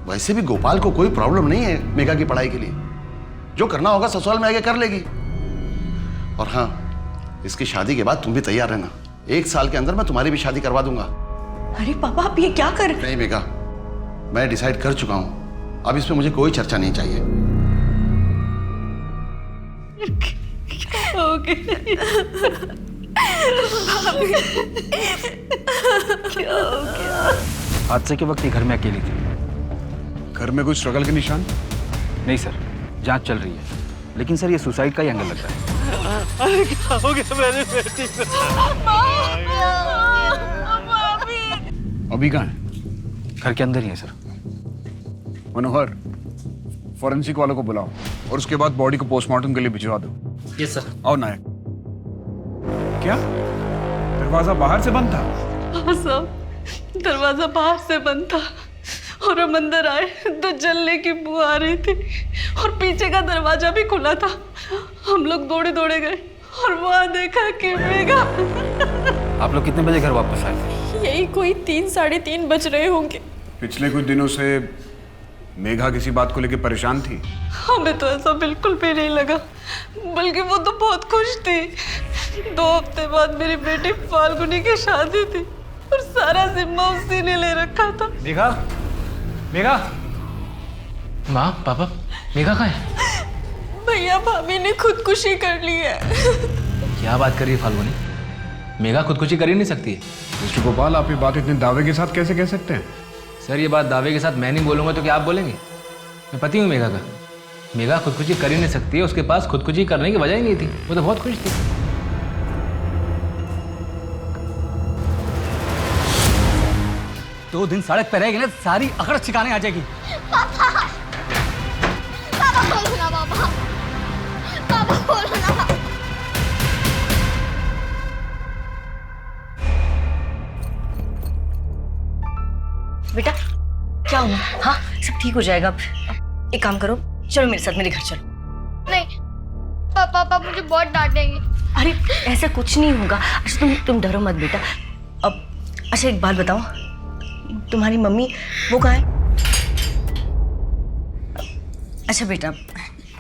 वैसे भी गोपाल को कोई प्रॉब्लम नहीं है मेघा की पढ़ाई के लिए। जो करना होगा ससुराल में आके कर लेगी। और हाँ, इसकी शादी के बाद तुम भी तैयार रहना। 1 साल के अंदर मैं तुम्हारी भी शादी करवा दूंगा। अरे पापा आप ये क्या कर? नहीं मेघा, मैं डिसाइड कर चुका हूं। अब इसमें मुझे कोई चर्चा नहीं चाहिए। क्या हो गया? क्या हो गया? हादसे के वक्त ये घर में अकेली थी। घर में कोई स्ट्रगल के निशान? नहीं सर, जांच चल रही है, लेकिन सर ये सुसाइड का ही एंगल लग रहा है। अरे क्या हो गया मेरी बेटी को? अभी कहाँ है? घर के अंदर ही है सर। मनोहर, फॉरेंसिक वालों को बुलाओ और उसके बाद बॉडी को पोस्टमार्टम के लिए भिजवा दो। Yes sir. आओ नायक। क्या दरवाजा बाहर से बंद था? हाँ साहब, दरवाजा बाहर से बंद था और हम अंदर आए तो जलने की बू आ रही थी और पीछे का दरवाजा भी खुला था। हम लोग दौड़े दौड़े गए और वहाँ देखा कि मेघा। आप लोग कितने बजे घर वापस आए थे? यही कोई 3 साढ़े 3 बज रहे होंगे। पिछले कुछ दिनों से मेघा किसी बात को लेकर परेशान थी? हमें तो ऐसा बिल्कुल भी नहीं लगा, बल्कि वो तो बहुत खुश थी। 2 हफ्ते बाद मेरी बेटी फाल्गुनी की शादी थी और सारा जिम्मा उसी ने ले रखा था। मेघा, मेघा, माँ, पापा, मेघा कहाँ है? भैया भाभी ने खुदकुशी कर ली है। क्या बात कर रही है फाल्गुनी? मेघा खुदकुशी कर ही नहीं सकती है। मिस्टर गोपाल, आप ये बात इतने दावे के साथ कैसे कह सकते हैं? सर ये बात दावे के साथ मैं नहीं बोलूँगा तो क्या आप बोलेंगे? मैं पति हूँ मेघा का। मेघा खुदकुशी कर ही नहीं सकती है, उसके पास खुदकुशी करने की वजह ही नहीं थी। वो तो बहुत खुश थी। 2 दिन सड़क पे रहेगी ना, सारी अकड़ ठिकाने आ जाएगी। पापा, पापा खोलो ना पापा, पापा खोलो ना। बेटा क्या हुआ? हाँ सब ठीक हो जाएगा। एक काम करो, चलो मेरे साथ, मेरे घर चलो। नहीं पापा मुझे बहुत डांटेंगे। अरे ऐसा कुछ नहीं होगा। अच्छा तुम डरो मत बेटा। अब अच्छा एक बात बताओ, तुम्हारी मम्मी वो कहाँ है? अच्छा बेटा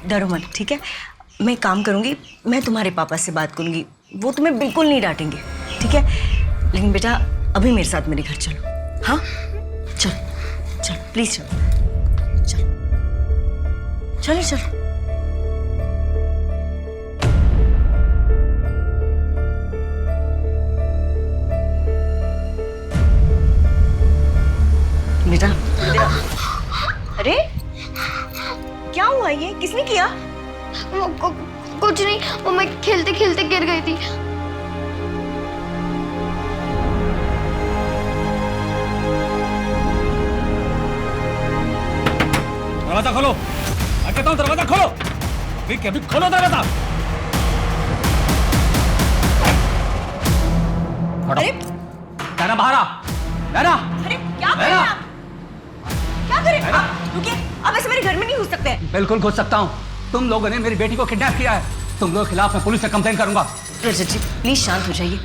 डरो मत, ठीक है? मैं काम करूँगी, मैं तुम्हारे पापा से बात करूँगी, वो तुम्हें बिल्कुल नहीं डांटेंगे, ठीक है? लेकिन बेटा अभी मेरे साथ मेरे घर चलो। हाँ चलो चलो प्लीज चलो चलो चलो चलो। बेटा अरे क्या हुआ? ये किसने किया? कुछ नहीं, वो मैं खेलते खेलते गिर गई थी। दरवाजा खोलो, मैं कहता हूँ दरवाजा खोलो। अभी खोलो दरवाजा। अरे नैना बाहर आ। नैना, अरे क्या कर रहे हैं आप? क्या कर रहे हैं आप? रुकिए, आप ऐसे मेरे घर में नहीं घुस सकते। बिल्कुल घुस सकता हूँ। तुम लोगों ने मेरी बेटी को किडनैप किया है। तुम लोगों के खिलाफ मैं पुलिस से कंप्लेन करूंगा। रजत जी प्लीज शांत हो जाइए।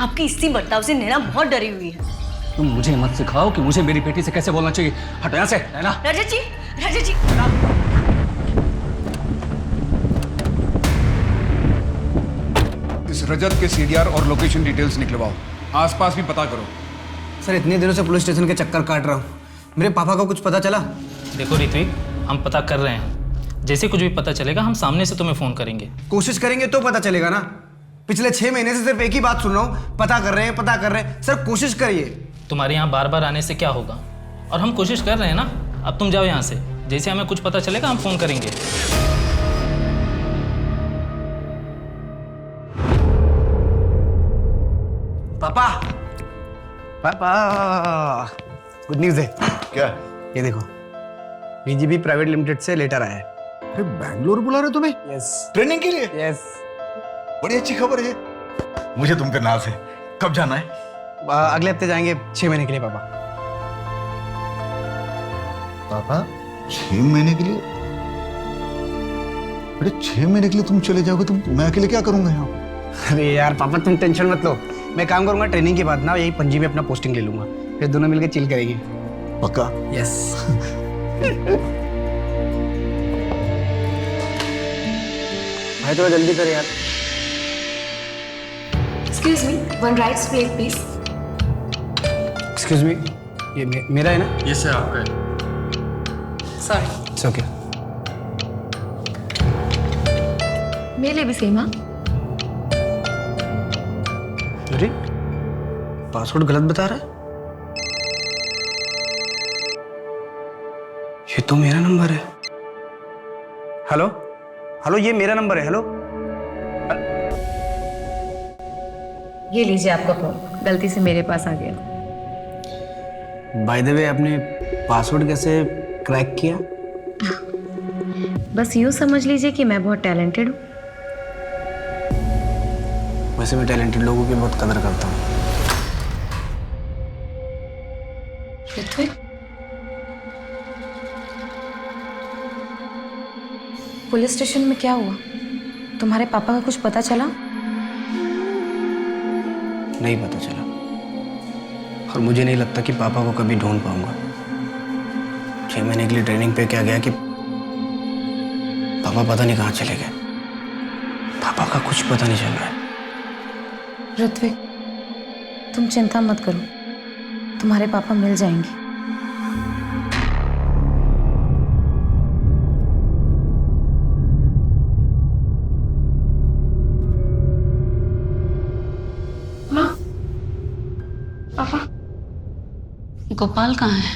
आपकी इसी बर्ताव से नैना बहुत डरी हुई है। तुम मुझे मत सिखाओ कि मुझे मेरी बेटी से कैसे बोलना चाहिए। हटो यहाँ से नैना। रजत जी, रजत जी। इस रजत के सीडीआर और लोकेशन डिटेल्स निकलवाओ, आसपास भी पता करो। सर इतने दिनों से पुलिस स्टेशन के चक्कर काट रहा हूँ, मेरे पापा को कुछ पता चला? देखो ऋत्विक, हम पता कर रहे हैं। जैसे कुछ भी पता चलेगा हम सामने से तुम्हें फोन करेंगे। कोशिश करेंगे तो पता चलेगा ना। पिछले 6 महीने से सिर्फ एक ही बात सुन रहा हूँ, पता कर रहे हैं, पता कर रहे हैं। सर कोशिश करिए। तुम्हारे यहाँ बार बार आने से क्या होगा? और हम कोशिश कर रहे हैं ना। अब तुम जाओ यहाँ से, जैसे हमें कुछ पता चलेगा हम फोन करेंगे। पापा, पापा गुड न्यूज़ है। क्या? ये देखो, बीजीबी प्राइवेट लिमिटेड से लेटर आया है। अरे बैंगलोर बुला रहे तुम्हें? यस। ट्रेनिंग के लिए? यस। बड़ी अच्छी खबर है। मुझे तुम पे नाज है। कब जाना है? अगले हफ्ते जाएंगे 6 महीने के लिए पापा। पापा 6 महीने के लिए? बेटे 6 महीने के लिए तुम चले जाओगे, तुम मैं अकेले क्या करूंगा यहाँ? अरे यार पापा तुम टेंशन मत लो, मैं काम करूंगा ट्रेनिंग के बाद ना यही पणजी में अपना पोस्टिंग ले लूंगा, फिर दोनों मिलकर चिल करेंगे। पक्का? यस। भाई थोड़ा जल्दी कर यार। Excuse me, one right plate please. Excuse me, ये मेरा है ना? ये सर आपका है। सॉरी। It's okay. मेरे लिए भी सेम। हाँ, अरे पासवर्ड गलत बता रहा है। ये तो मेरा नंबर है। हेलो हेलो, ये मेरा नंबर है। हेलो, ये लीजिए आपका फोन, गलती से मेरे पास आ गया। बाय द वे आपने पासवर्ड कैसे क्रैक किया? बस यूँ समझ लीजिए कि मैं बहुत टैलेंटेड हूँ। वैसे मैं टैलेंटेड लोगों की बहुत कदर करता हूँ। ऋत्विक, पुलिस स्टेशन में क्या हुआ? तुम्हारे पापा का कुछ पता चला? नहीं पता चला, और मुझे नहीं लगता कि पापा को कभी ढूंढ पाऊंगा। 6 महीने के लिए ट्रेनिंग पे क्या गया कि पापा पता नहीं कहाँ चले गए। पापा का कुछ पता नहीं चल रहा है। ऋत्विक, तुम चिंता मत करो, तुम्हारे पापा मिल जाएंगे। माँ, पापा, गोपाल कहाँ है?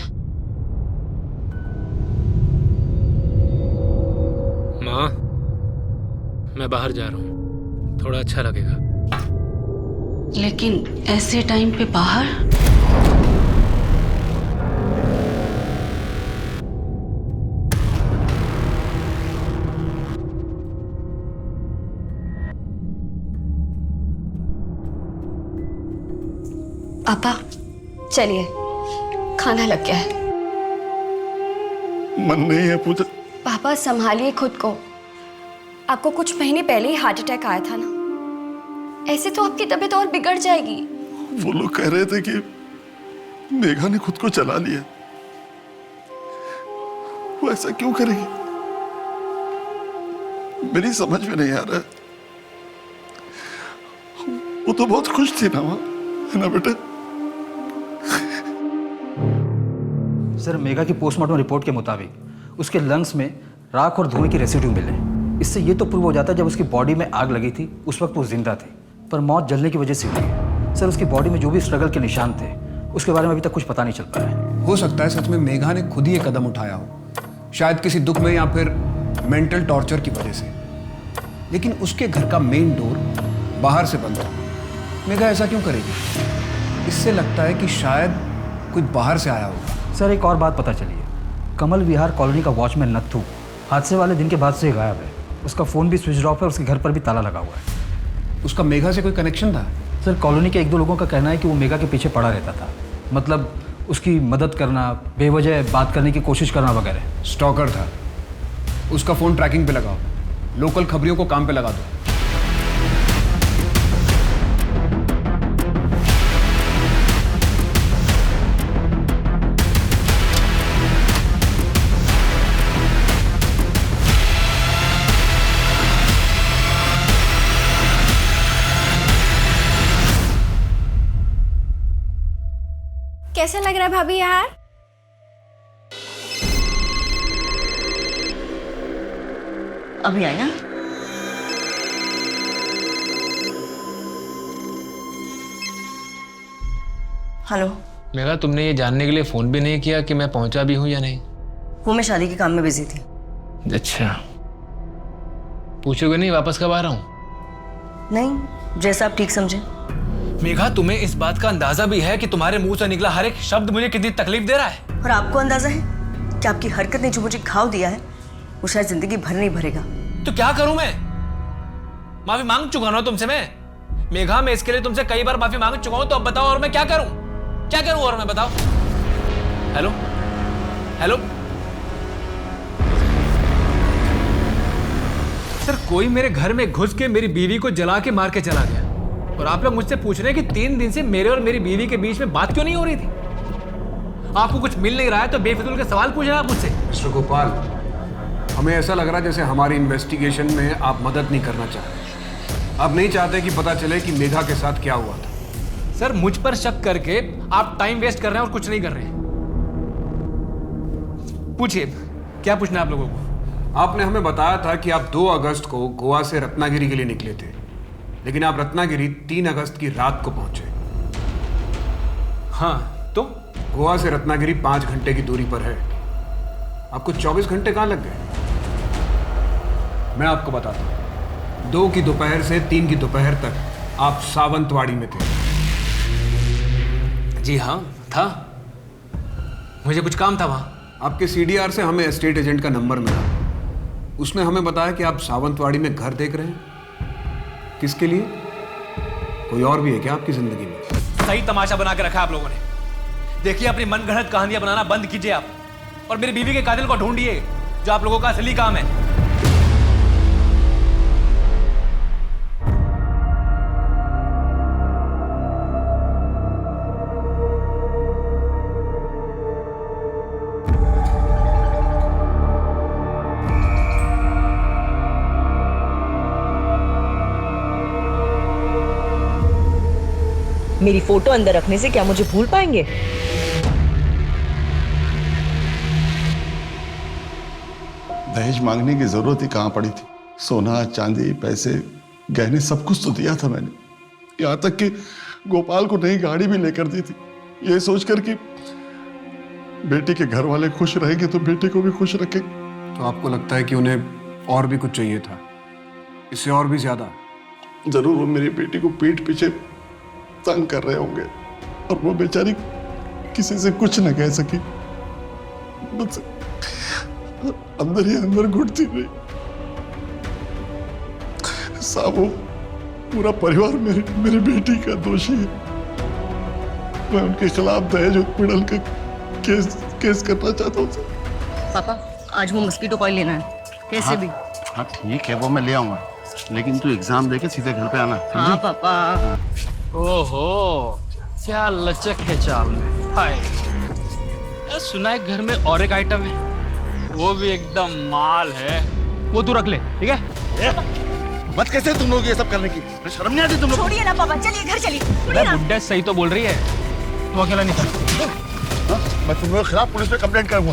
माँ, मैं बाहर जा रहा हूँ, थोड़ा अच्छा लगेगा। लेकिन ऐसे टाइम पे बाहर? पापा चलिए, खाना लग गया है। मन नहीं है पूजा। पापा संभालिए खुद को, आपको कुछ महीने पहले ही हार्ट अटैक आया था ना, ऐसे तो आपकी तबीयत और बिगड़ जाएगी। वो लोग कह रहे थे कि मेघा ने खुद को चला लिया। वो ऐसा क्यों करेगी? मेरी समझ में नहीं आ रहा है। वो तो बहुत खुश थी ना माँ, है ना बेटा? सर, मेघा की पोस्टमार्टम रिपोर्ट के मुताबिक उसके लंग्स में राख और धुएं की रेसिड्यू मिले। इससे ये तो प्रूव हो जाता है जब उसकी बॉडी में आग लगी थी उस वक्त वो जिंदा थे, पर मौत जलने की वजह से हुई है। सर, उसकी बॉडी में जो भी स्ट्रगल के निशान थे उसके बारे में अभी तक कुछ पता नहीं चल पाया है। हो सकता है सच में मेघा ने खुद ही ये कदम उठाया हो, शायद किसी दुख में या फिर मेंटल टॉर्चर की वजह से। लेकिन उसके घर का मेन डोर बाहर से बंद था। मेघा ऐसा क्यों करेगी? इससे लगता है कि शायद कुछ बाहर से आया होगा। सर, एक और बात पता चली है। कमल विहार कॉलोनी का वॉचमैन नत्थू हादसे वाले दिन के बाद से गायब है। उसका फ़ोन भी स्विच ऑफ है, उसके घर पर भी ताला लगा हुआ है। उसका मेघा से कोई कनेक्शन था? सर, कॉलोनी के 1-2 लोगों का कहना है कि वो मेघा के पीछे पड़ा रहता था, मतलब उसकी मदद करना, बेवजह बात करने की कोशिश करना वगैरह। स्टॉकर था। उसका फ़ोन ट्रैकिंग पे लगाओ, लोकल खबरियों को काम पे लगा दो। कैसा लग रहा है भाभी यार? अभी आएगा। हेलो। मेघा, तुमने ये जानने के लिए फ़ोन भी नहीं किया कि मैं पहुंचा भी हूं या नहीं? वो मैं शादी के काम में बिजी थी। अच्छा, पूछोगे नहीं वापस कब आ रहा हूं? नहीं, जैसा आप ठीक समझे। मेघा, तुम्हें इस बात का अंदाजा भी है कि तुम्हारे मुंह से निकला हर एक शब्द मुझे कितनी तकलीफ दे रहा है? और आपको अंदाजा है कि आपकी हरकत ने जो मुझे घाव दिया है वो शायद जिंदगी भर नहीं भरेगा। तो क्या करूं मैं? माफी मांग चुका ना तुमसे मैं। मेघा, मैं इसके लिए तुमसे कई बार माफी मांग चुका हूं, तो अब बताओ और मैं क्या करूं? क्या करूं और मैं, बताओ। हेलो हेलो, सर कोई मेरे घर में घुस के मेरी बीवी को जला के मार के चला गया, और आप लोग मुझसे पूछ रहे हैं कि 3 दिन से मेरे और मेरी बीवी के बीच में बात क्यों नहीं हो रही थी? आपको कुछ मिल नहीं रहा है तो बेफिजूल के सवाल पूछ रहे हैं आप मुझसे। मिस्टर गोपाल, हमें ऐसा लग रहा है जैसे हमारी इन्वेस्टिगेशन में आप मदद नहीं करना चाह रहे। आप नहीं चाहते कि पता चले कि मेघा के साथ क्या हुआ था। सर मुझ पर शक करके आप टाइम वेस्ट कर रहे हैं और कुछ नहीं कर रहे हैं। पूछिए, क्या पूछना है आप लोगों को? आपने हमें बताया था कि आप 2 अगस्त को गोवा से रत्नागिरी के लिए निकले थे, लेकिन आप रत्नागिरी 3 अगस्त की रात को पहुंचे। हाँ, तो गोवा से रत्नागिरी 5 घंटे की दूरी पर है। आपको 24 घंटे कहाँ लग गए? मैं आपको बताता हूँ। 2 की दोपहर से 3 की दोपहर तक आप सावंतवाड़ी में थे। जी हाँ, था। मुझे कुछ काम था वहाँ। आपके सीडीआर से हमें एस्टेट एजेंट का नंबर मिला। उसने हमें बताया कि आप सावंतवाड़ी में घर देख रहे हैं। किसके लिए? कोई और भी है क्या आपकी जिंदगी में? सही तमाशा बना के रखा है आप लोगों ने। देखिए, अपनी मनगढ़ंत कहानियां बनाना बंद कीजिए आप, और मेरी बीवी के कातिल को ढूंढिए, जो आप लोगों का असली काम है। मेरी फोटो अंदर रखने से क्या मुझे भूल पाएंगे? दहेज मांगने की जरूरत ही कहां पड़ी थी? सोना, चांदी, पैसे, गहने सब कुछ तो दिया था मैंने। यहाँ तक कि गोपाल को नई गाड़ी भी लेकर दी थी, ये सोचकर कि बेटी के घर वाले खुश रहेंगे तो बेटे को भी खुश रखेंगे। तो आपको लगता है कि उन्हें और भी कुछ चाहिए था, इससे और भी ज्यादा? जरूर वो मेरी बेटी को पीठ पीछे तंग कर रहे होंगे, और वो बेचारी किसी से कुछ न कह सकी, मुझसे अंदर ही अंदर घुटती रही। साबो, पूरा परिवार मेरी बेटी का दोषी है। मैं उनके खिलाफ दहेज उत्पीड़न का केस करना चाहता हूँ। पापा, आज वो मस्कीटो कॉइल लेना है, कैसे भी। हाँ ठीक है, वो मैं ले आऊंगा, लेकिन तू एग्जाम देके सीधे घर पे आना। हाँ पापा। ओहो, क्या लचक है चाल में। हाय, सुना है घर में और एक आइटम है, वो भी एकदम माल है। वो तू रख ले, ठीक है? मत कैसे तुम लोग ये सब करने की, शर्म नहीं आती तुम लोग? छोड़िए ना पापा, चलिए घर चलिए। बुड्ढा सही तो बोल रही है, तू अकेला नहीं था। मैं तुम लोगों के खिलाफ पुलिस में कंप्लेंट करूंगा।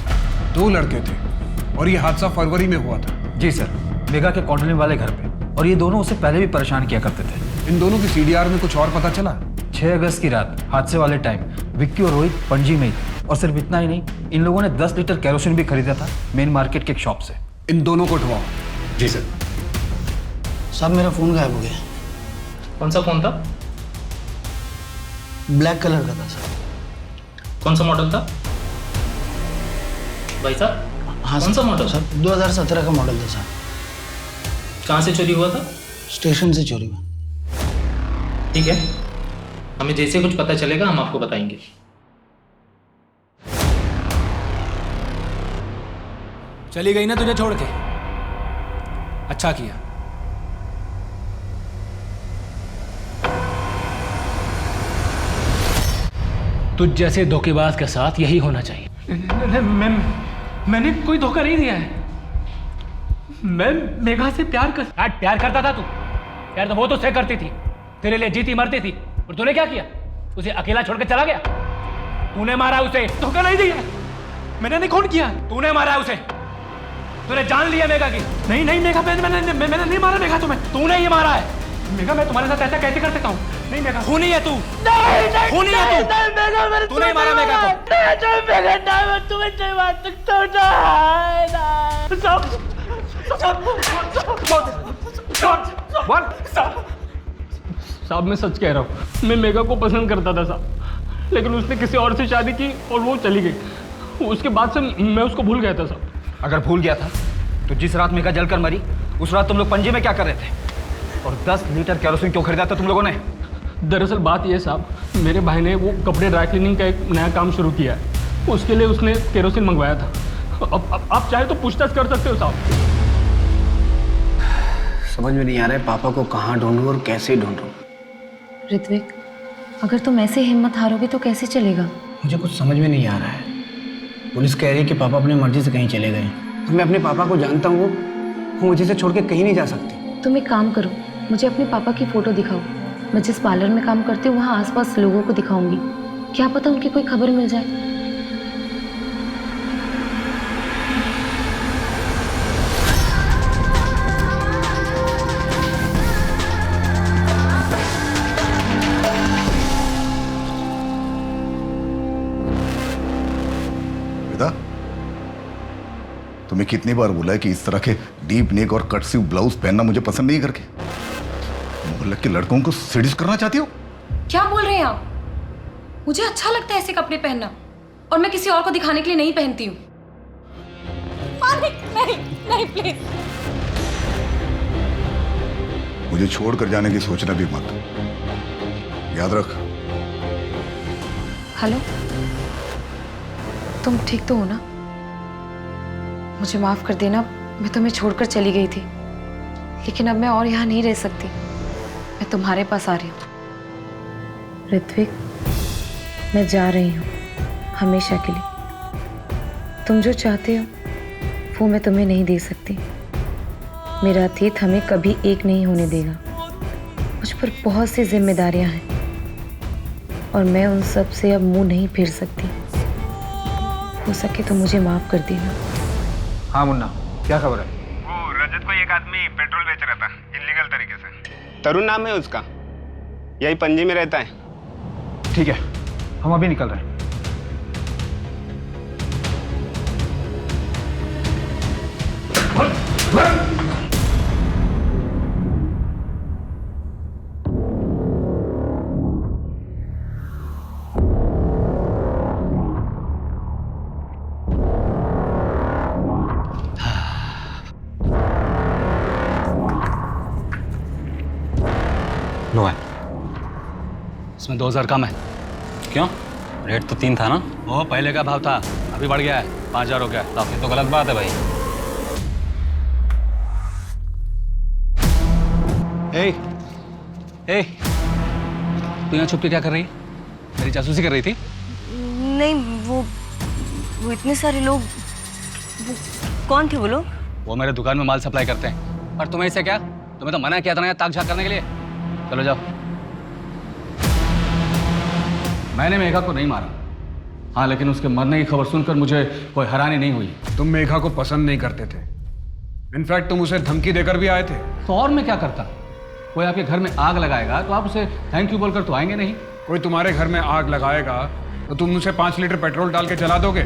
2 लड़के थे और ये हादसा फरवरी में हुआ था। जी सर, मेघा के कॉलोनी वाले घर पे, और ये दोनों उससे पहले भी परेशान किया करते थे। इन दोनों की सीडीआर में कुछ और पता चला? 6 अगस्त की रात हादसे वाले टाइम विक्की और रोहित पणजी में ही थे, और सिर्फ इतना ही नहीं, इन लोगों ने 10 लीटर केरोसिन भी खरीदा था मेन मार्केट के एक शॉप से। इन दोनों को उठवाओ। जी सर। साहब, मेरा फोन गायब हो गया। कौन सा फोन था? ब्लैक कलर का था सर। कौन सा मॉडल था भाई साहब? हाँ कौन सा मॉडल? सर 2017 का मॉडल था सर। कहाँ से चोरी हुआ था? स्टेशन से चोरी हुआ। ठीक है, हमें जैसे कुछ पता चलेगा हम आपको बताएंगे। चली गई ना तुझे छोड़ के? अच्छा किया। तुझ जैसे धोखेबाज के साथ यही होना चाहिए। मैंने कोई धोखा नहीं दिया है। मैं मेघा से प्यार करता था तू? प्यार तो वो तो से करती थी, तेरे लिए जीती मरती थी, और तूने क्या किया? उसे अकेला छोड़ के चला गया। तूने मारा उसे। धोखा नहीं दिया, मैंने नहीं खून किया। तूने मारा उसे, तूने जान लिया मेघा की। नहीं मेघा, मैंने नहीं मारा मेघा तुम्हें। तूने ही मारा है। मेघा, मैं तुम्हारे साथ ऐसा कैसे कर सकता हूँ? नहीं मेघा, खूनी है तू। खूनी है तू। तूने मारा मेघा को। तुम्हें नहीं मार सकता। साहब, मैं सच कह रहा हूँ, मैं मेघा को पसंद करता था साहब, लेकिन उसने किसी और से शादी की और वो चली गई। उसके बाद से मैं उसको भूल गया था साहब। अगर भूल गया था तो जिस रात मेघा जलकर मरी उस रात तुम लोग पणजी में क्या कर रहे थे? और 10 लीटर केरोसिन क्यों खरीदा था तुम लोगों ने? दरअसल बात यह साहब, मेरे भाई ने वो कपड़े ड्राई क्लीनिंग का एक नया काम शुरू किया है, उसके लिए उसने केरोसिन मंगवाया था। अब आप चाहे तो पूछताछ कर सकते हो साहब। समझ में नहीं आ रहा है पापा को कहाँ ढूंढूं और कैसे ढूंढूं। ऋत्विक, अगर तुम ऐसे हिम्मत हारोगे तो कैसे चलेगा? मुझे कुछ समझ में नहीं आ रहा है। पुलिस कह रही है कि पापा अपनी मर्जी से कहीं चले गए और मैं अपने पापा को जानता हूँ, वो मुझे से छोड़ के कहीं नहीं जा सकती। तुम एक काम करो, मुझे अपने पापा की फ़ोटो दिखाओ। मैं जिस पार्लर में काम करती हूँ वहाँ आसपास लोगों को दिखाऊंगी, क्या पता उनकी कोई खबर मिल जाए। तुम्हें कितनी बार बोला है कि इस तरह के डीप नेक और कट स्लीव ब्लाउज पहनना मुझे पसंद नहीं करके? मोहल्ले के लड़कों को सीडीज करना चाहती हो? क्या बोल रहे हैं आप? मुझे अच्छा लगता है ऐसे कपड़े पहनना और मैं किसी और को दिखाने के लिए नहीं पहनती हूँ। नहीं, नहीं प्लीज। मुझे छोड़कर जाने की सोचना भी मत, याद रख। हेलो, तुम ठीक तो हो ना? मुझे माफ कर देना, मैं तुम्हें छोड़कर चली गई थी, लेकिन अब मैं और यहाँ नहीं रह सकती। मैं तुम्हारे पास आ रही हूँ। ऋत्विक, मैं जा रही हूँ हमेशा के लिए। तुम जो चाहते हो वो मैं तुम्हें नहीं दे सकती। मेरा अतीत हमें कभी एक नहीं होने देगा। मुझ पर बहुत सी जिम्मेदारियां हैं और मैं उन सब से अब मुंह नहीं फेर सकती। हो सके तो मुझे माफ कर देना। हाँ मुन्ना, क्या खबर है? वो रजत को एक आदमी पेट्रोल बेच रहा था इलीगल तरीके से। तरुण नाम है उसका, यही पणजी में रहता है। ठीक है, हम अभी निकल रहे हैं। लो है, इसमें 2000 कम है। क्यों? रेट तो 3 था ना? वो पहले का भाव था, अभी बढ़ गया है, 5000 हो गया। ये तो गलत बात है भाई। ए, तू यहाँ छुप के क्या कर रही है? मेरी जासूसी कर रही थी? नहीं, वो इतने सारे लोग, वो कौन थे वो लोग? वो मेरे दुकान में माल सप्लाई करते हैं। पर तुम्हें इससे क्या? तुम्हें तो मना किया था ना यहाँ ताक झाक करने के लिए। चलो जाओ। मैंने मेघा को नहीं मारा, हाँ, लेकिन उसके मरने की खबर सुनकर मुझे कोई हैरानी नहीं हुई। तुम मेघा को पसंद नहीं करते थे, इनफैक्ट तुम उसे धमकी देकर भी आए थे। तो और मैं क्या करता? कोई आपके घर में आग लगाएगा तो आप उसे थैंक यू बोलकर तो आएंगे नहीं। कोई तुम्हारे घर में आग लगाएगा तो तुम उसे 5 लीटर पेट्रोल डाल के जला दोगे।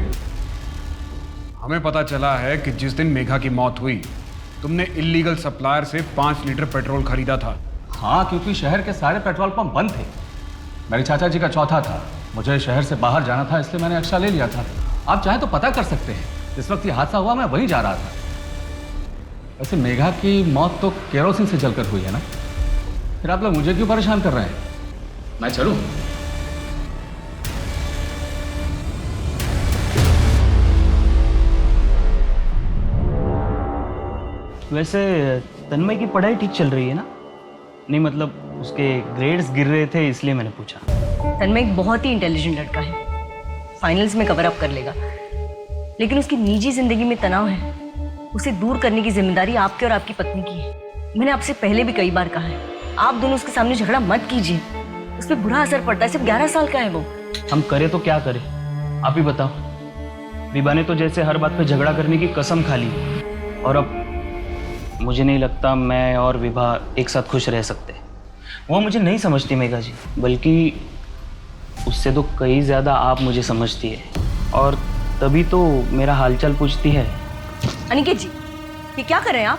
हमें पता चला है कि जिस दिन मेघा की मौत हुई तुमने इलीगल सप्लायर से 5 लीटर पेट्रोल खरीदा था। हाँ, क्योंकि शहर के सारे पेट्रोल पंप बंद थे। मेरे चाचा जी का चौथा था, मुझे शहर से बाहर जाना था, इसलिए मैंने एक्स्ट्रा ले लिया था। आप चाहे तो पता कर सकते हैं, इस वक्त ये हादसा हुआ मैं वहीं जा रहा था। वैसे मेघा की मौत तो केरोसिन से जलकर हुई है ना, फिर आप लोग मुझे क्यों परेशान कर रहे हैं? मैं चलूं? वैसे तन्मय की पढ़ाई ठीक चल रही है ना? नहीं मतलब उसके ग्रेड्स गिर रहे थे इसलिए मैंने पूछा। तन्मय एक बहुत ही इंटेलिजेंट लड़का है, फाइनल्स में कवर अप कर लेगा, लेकिन उसकी निजी जिंदगी में तनाव है। उसे दूर करने की जिम्मेदारी आपके और आपकी पत्नी की है। मैंने आपसे पहले भी कई बार कहा है, आप दोनों उसके सामने झगड़ा मत कीजिए, उस पर बुरा असर पड़ता है। सिर्फ 11 साल का है वो। हम करें तो क्या करें, आप ही बताओ। विभा ने तो जैसे हर बात पे झगड़ा करने की कसम खा ली, और अब मुझे नहीं लगता मैं और विभा एक साथ खुश रह सकते। वो मुझे नहीं समझती मेघा जी, बल्कि उससे तो कई ज़्यादा आप मुझे समझती है, और तभी तो मेरा हालचाल पूछती है। अनिकेत जी, ये क्या कर रहे हैं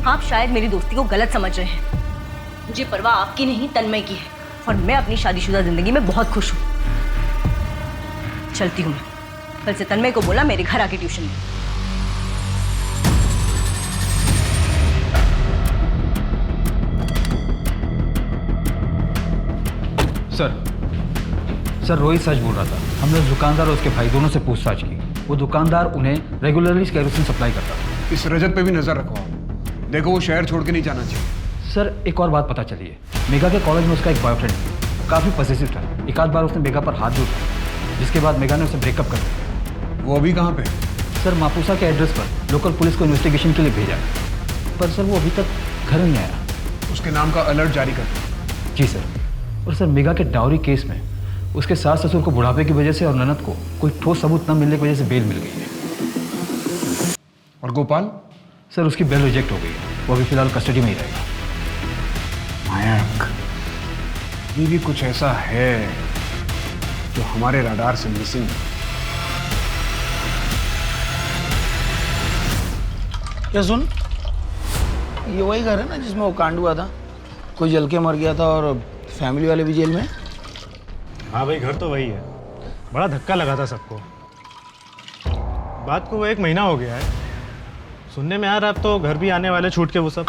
आप शायद मेरी दोस्ती को गलत समझ रहे हैं। मुझे परवाह आपकी नहीं, तन्मय की है, और मैं अपनी शादीशुदा जिंदगी में बहुत खुश हूँ। चलती हूँ मैं। कल से तन्मय को बोला मेरे घर आके ट्यूशन में। सर रोहित सच बोल रहा था। हमने उस दुकानदार और उसके भाई दोनों से पूछताछ की। वो दुकानदार उन्हें रेगुलरली केरोसिन सप्लाई करता था। इस रजत पे भी नजर रखो। देखो वो शहर छोड़ के नहीं जाना चाहिए। सर एक और बात पता चली है, मेघा के कॉलेज में उसका एक बॉयफ्रेंड है, काफ़ी पॉसेसिव था। एक आध बार उसने मेघा पर हाथ भी उठाया, जिसके बाद मेघा ने उसे ब्रेकअप कर दिया। वो अभी कहाँ पे? सर मापुसा के एड्रेस पर लोकल पुलिस को इन्वेस्टिगेशन के लिए भेजा है, पर सर वो अभी तक घर नहीं आया। उसके नाम का अलर्ट जारी कर दो। जी सर। और सर मेघा के डाउरी केस में उसके सास ससुर को बुढ़ापे की वजह से और ननद को कोई ठोस सबूत न मिलने की वजह से बेल मिल गई है। और गोपाल? सर उसकी बेल रिजेक्ट हो गई है, वो अभी फिलहाल कस्टडी में ही रहेगा। नायक, ये भी कुछ ऐसा है जो हमारे रडार से मिसिंग है। क्या सुन, ये वही घर है ना जिसमें वो कांड हुआ था, कोई जल के मर गया था और फैमिली वाले भी जेल में? हाँ भाई, घर तो वही है। बड़ा धक्का लगा था सबको। बात को वो 1 महीना हो गया है। सुनने में आ रहा, अब तो घर भी आने वाले छूट के वो सब।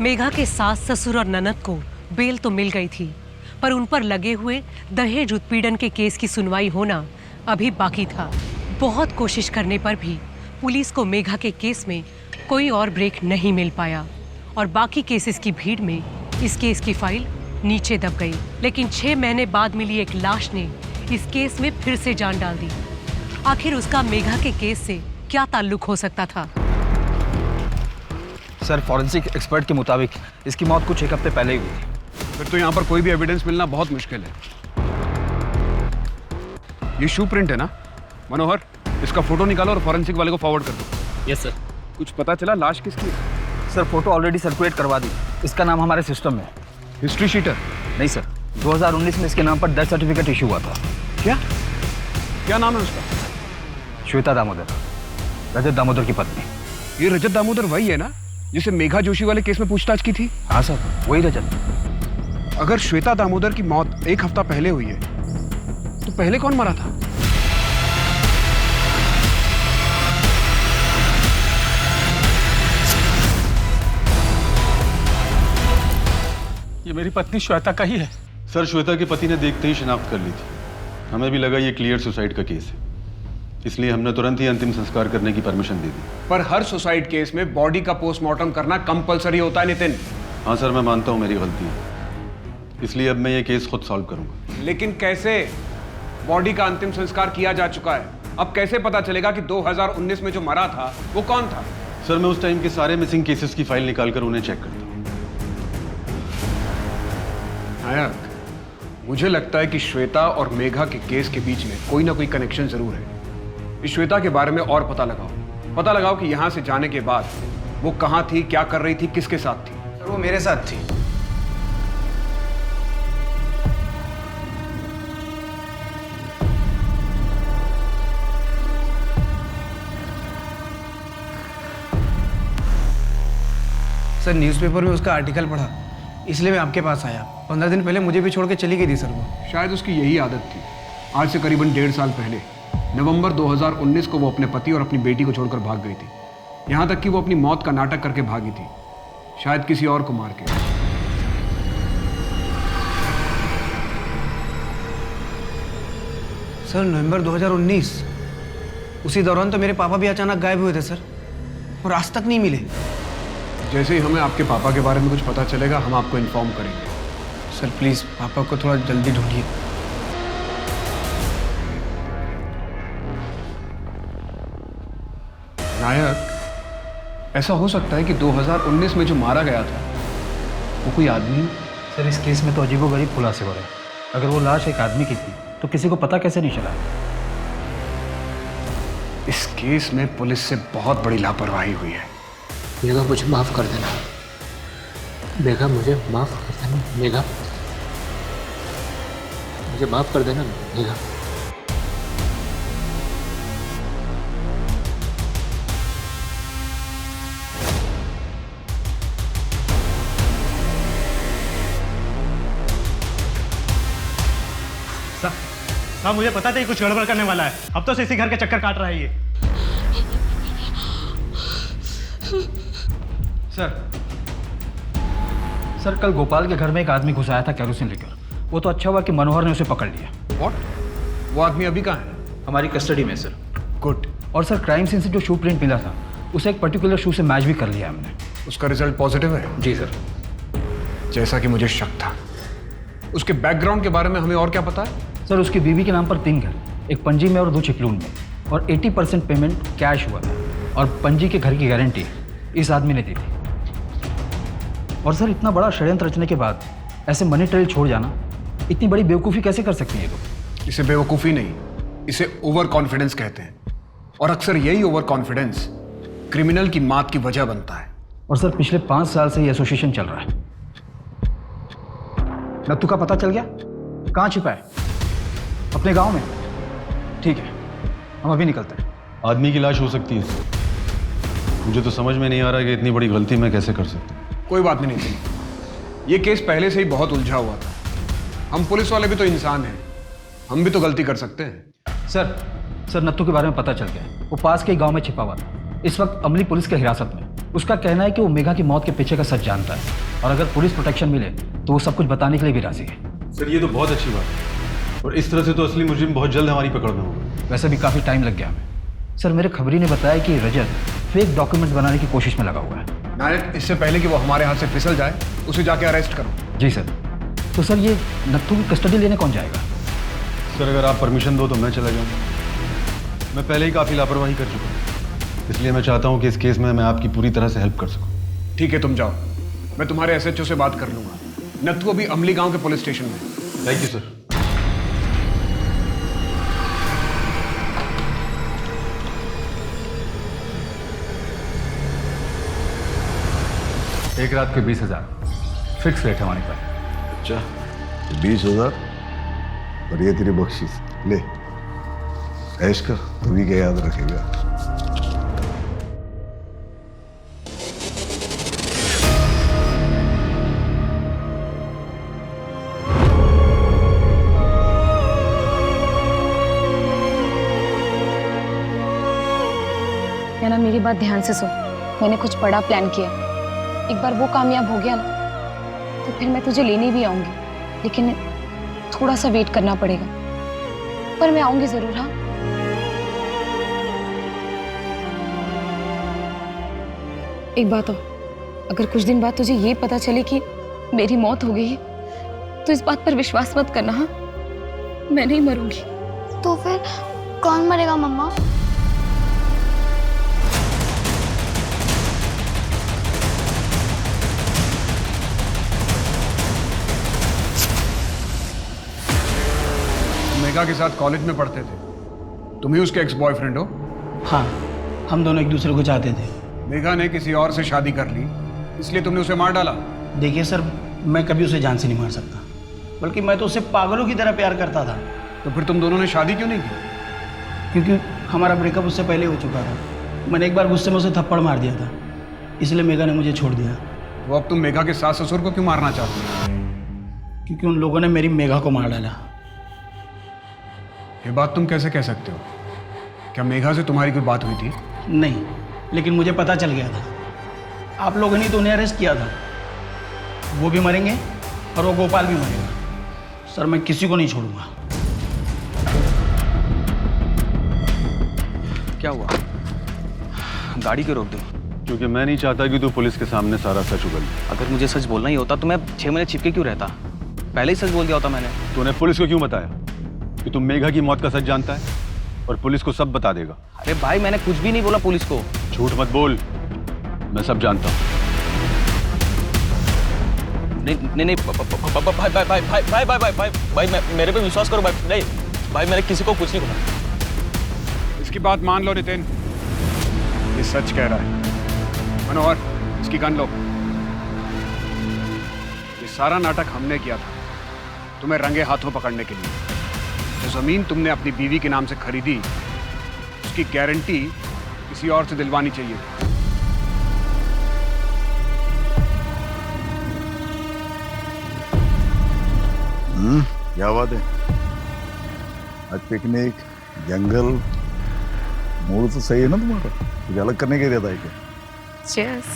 मेघा के सास ससुर और ननद को बेल तो मिल गई थी, पर उन पर लगे हुए दहेज उत्पीड़न के केस की सुनवाई होना अभी बाकी था। बहुत कोशिश करने पर भी पुलिस को मेघा के केस में कोई और ब्रेक नहीं मिल पाया और बाकी केसेस की भीड़ में इस केस की फाइल नीचे दब गई। लेकिन 6 महीने बाद मिली एक लाश ने इस केस में फिर से जान डाल दी। आखिर उसका मेघा के केस से क्या ताल्लुक हो सकता था? सर फॉरेंसिक एक्सपर्ट के मुताबिक इसकी मौत कुछ 1 हफ्ते पहले ही हुई थी। फिर तो यहाँ पर कोई भी एविडेंस मिलना बहुत मुश्किल है। ये शू प्रिंट है ना? मनोहर, इसका फोटो निकालो और फॉरेंसिक वाले को फॉरवर्ड कर दो। Yes sir. कुछ पता चला लाश किसकी है? सर फोटो ऑलरेडी सर्कुलेट करवा दी, इसका नाम हमारे सिस्टम में है। History sheeter? नहीं सर, 2019 में इसके नाम पर डेथ सर्टिफिकेट इशू हुआ था। क्या क्या नाम है उसका? श्वेता दामोदर, रजत दामोदर की पत्नी। ये रजत दामोदर वही है ना जिसे मेघा जोशी वाले केस में पूछताछ की थी? हाँ सर, वही रजत। अगर श्वेता दामोदर की मौत 1 हफ्ता पहले हुई है तो पहले कौन मरा था? ये मेरी पत्नी श्वेता का ही है। सर, श्वेता के पति ने देखते ही शिनाख्त कर ली थी। हमें भी लगा ये क्लियर सुसाइड का केस है, इसलिए हमने तुरंत ही अंतिम संस्कार करने की परमिशन दे दी। पर हर सुसाइड केस में बॉडी का पोस्टमार्टम करना कंपलसरी होता है नितिन। हाँ सर, मैं मानता हूँ मेरी गलती है, इसलिए अब मैं ये केस खुद सॉल्व करूंगा। लेकिन कैसे? बॉडी का अंतिम संस्कार किया जा चुका है, अब कैसे पता चलेगा कि 2019 में जो मरा था वो कौन था? सर, मैं उस टाइम के सारे मिसिंग केसेस की फाइल निकालकर उन्हें चेक करता हूँ। नायक, मुझे लगता है कि श्वेता और मेघा के केस के बीच में कोई ना कोई कनेक्शन जरूर है। इस श्वेता के बारे में और पता लगाओ कि यहां से जाने के बाद वो कहां थी, क्या कर रही थी, किसके साथ थी। सर वो मेरे साथ थी। सर न्यूज़पेपर में उसका आर्टिकल पढ़ा, इसलिए मैं आपके पास आया। 15 दिन पहले मुझे भी छोड़ के चली गई थी सर वो। शायद उसकी यही आदत थी। आज से करीबन 1.5 साल पहले नवंबर 2019 को वो अपने पति और अपनी बेटी को छोड़कर भाग गई थी। यहाँ तक कि वो अपनी मौत का नाटक करके भागी थी, शायद किसी और को मार के। सर नवंबर 2019, उसी दौरान तो मेरे पापा भी अचानक गायब हुए थे सर, और आज तक नहीं मिले। जैसे ही हमें आपके पापा के बारे में कुछ पता चलेगा हम आपको इन्फॉर्म करेंगे। सर प्लीज़ पापा को थोड़ा जल्दी ढूंढिए। नायक, ऐसा हो सकता है कि 2019 में जो मारा गया था वो कोई आदमी? सर इस केस में तो अजीबोगरीब खुलासे हो रहे हैं। अगर वो लाश एक आदमी की थी तो किसी को पता कैसे नहीं चला? इस केस में पुलिस से बहुत बड़ी लापरवाही हुई है। मेघा मुझे माफ कर देना, मेघा मुझे माफ कर देना, मेघा मुझे माफ कर देना मेघा। हाँ मुझे पता था ये कुछ गड़बड़ करने वाला है। अब तो इसी घर के चक्कर काट रहा है ये। सर कल गोपाल के घर में एक आदमी घुस आया था केरोसिन लेकर। वो तो अच्छा हुआ कि मनोहर ने उसे पकड़ लिया। व्हाट? वो आदमी अभी कहाँ है? हमारी कस्टडी में सर। गुड। और सर क्राइम सीन से जो शू प्रिंट मिला था उसे एक पर्टिकुलर शू से मैच भी कर लिया हमने। उसका रिजल्ट पॉजिटिव है? जी सर। जैसा कि मुझे शक था। उसके बैकग्राउंड के बारे में हमें और क्या पता है? सर उसकी बीवी के नाम पर 3 घर, एक पणजी में और 2 चिपलून में, और 80% पेमेंट कैश हुआ था और पणजी के घर की गारंटी इस आदमी ने दी थी। और सर इतना बड़ा षड्यंत्र रचने के बाद ऐसे मनी ट्रेल छोड़ जाना, इतनी बड़ी बेवकूफ़ी कैसे कर सकती है लोग? इसे बेवकूफ़ी नहीं, इसे ओवर कॉन्फिडेंस कहते हैं। और अक्सर यही ओवर कॉन्फिडेंस क्रिमिनल की मात की वजह बनता है। और सर पिछले 5 साल से ये एसोसिएशन चल रहा है। नत्थू का पता चल गया? कहाँ छिपा है? अपने गांव में? ठीक है, हम अभी निकलते हैं। आदमी की लाश हो सकती है। मुझे तो समझ में नहीं आ रहा कि इतनी बड़ी गलती मैं कैसे कर सकता हूँ। कोई बात नहीं थी, ये केस पहले से ही बहुत उलझा हुआ था। हम पुलिस वाले भी तो इंसान हैं, हम भी तो गलती कर सकते हैं। सर नत्थू के बारे में पता चल गया, वो पास के गांव में छिपा हुआ था, इस वक्त अमली पुलिस के हिरासत में। उसका कहना है कि वो मेघा की मौत के पीछे का सच जानता है और अगर पुलिस प्रोटेक्शन मिले तो वो सब कुछ बताने के लिए भी राजी है। सर ये तो बहुत अच्छी बात है, और इस तरह से तो असली मुजरिम बहुत जल्द हमारी पकड़ में होगा। वैसे भी काफ़ी टाइम लग गया हमें। सर मेरे खबरी ने बताया कि रजत फेक डॉक्यूमेंट बनाने की कोशिश में लगा हुआ है। नायक, इससे पहले कि वो हमारे हाथ से फिसल जाए उसे जाके अरेस्ट करो। जी सर। तो सर ये नत्थू की कस्टडी लेने कौन जाएगा? सर अगर आप परमिशन दो तो मैं चला जाऊँगा। मैं पहले ही काफ़ी लापरवाही कर चुका हूँ, इसलिए मैं चाहता हूँ कि इस केस में मैं आपकी पूरी तरह से हेल्प कर सकूँ। ठीक है, तुम जाओ, मैं तुम्हारे SHO से बात कर लूँगा। नत्थू अभी अमली गांव के पुलिस स्टेशन में। Thank you sir. एक रात के 20,000 फिक्स रेट है हमारे पास। अच्छा 20,000 और ये तेरी बख्शीश ले, ऐश कर, तू भी क्या याद रखेगा। या ना मेरी बात ध्यान से सुन, मैंने कुछ बड़ा प्लान किया। एक बार वो कामयाब हो गया ना तो फिर मैं तुझे लेने भी आऊंगी, लेकिन थोड़ा सा वेट करना पड़ेगा, पर मैं आऊंगी जरूर। हाँ एक बात और, अगर कुछ दिन बाद तुझे ये पता चले कि मेरी मौत हो गई है तो इस बात पर विश्वास मत करना। हाँ मैं नहीं मरूंगी। तो फिर कौन मरेगा मम्मा? मेघा के साथ कॉलेज में पढ़ते थे, तुम ही उसके एक्स बॉयफ्रेंड हो? हाँ, हम दोनों एक दूसरे को चाहते थे। मेघा ने किसी और से शादी कर ली, इसलिए तुमने उसे मार डाला? देखिए सर, मैं कभी उसे जान से नहीं मार सकता, बल्कि मैं तो उसे पागलों की तरह प्यार करता था। तो फिर तुम दोनों ने शादी क्यों नहीं की? क्योंकि हमारा ब्रेकअप उससे पहले हो चुका था। मैंने एक बार गुस्से में उसे थप्पड़ मार दिया था, इसलिए मेघा ने मुझे छोड़ दिया। तो अब तुम मेघा के सास ससुर को क्यों मारना चाहते हो? क्योंकि उन लोगों ने मेरी मेघा को मार डाला। ये बात तुम कैसे कह सकते हो? क्या मेघा से तुम्हारी कोई बात हुई थी? नहीं, लेकिन मुझे पता चल गया था। आप लोगों ने तो उन्हें अरेस्ट किया था। वो भी मरेंगे और वो गोपाल भी मरेगा। सर मैं किसी को नहीं छोड़ूंगा। क्या हुआ? गाड़ी क्यों रोक दी? क्योंकि मैं नहीं चाहता कि तू पुलिस के सामने सारा सच उगल। अगर मुझे सच बोलना ही होता तो मैं 6 महीने छिपके क्यों रहता? पहले ही सच बोल दिया होता मैंने। तूने पुलिस को क्यों बताया कि तुम मेघा की मौत का सच जानता है और पुलिस को सब बता देगा? अरे भाई मैंने कुछ भी नहीं बोला पुलिस को। झूठ मत बोल, मैं सब जानता हूँ। नहीं भाई मेरे पे विश्वास करो भाई। नहीं भाई, मैंने किसी को कुछ नहीं बोला। इसकी बात मान लो नितिन, ये सच कह रहा है। मनोहर, इसकी गन लो। ये सारा नाटक हमने किया था तुम्हें रंगे हाथों पकड़ने के लिए। जो जमीन तुमने अपनी बीवी के नाम से खरीदी, उसकी गारंटी किसी और से दिलवानी चाहिए। क्या बात है? आज पिकनिक, जंगल, मूड तो सही है ना तुम्हारा? कुछ अलग करने के इरादा है क्या? Cheers.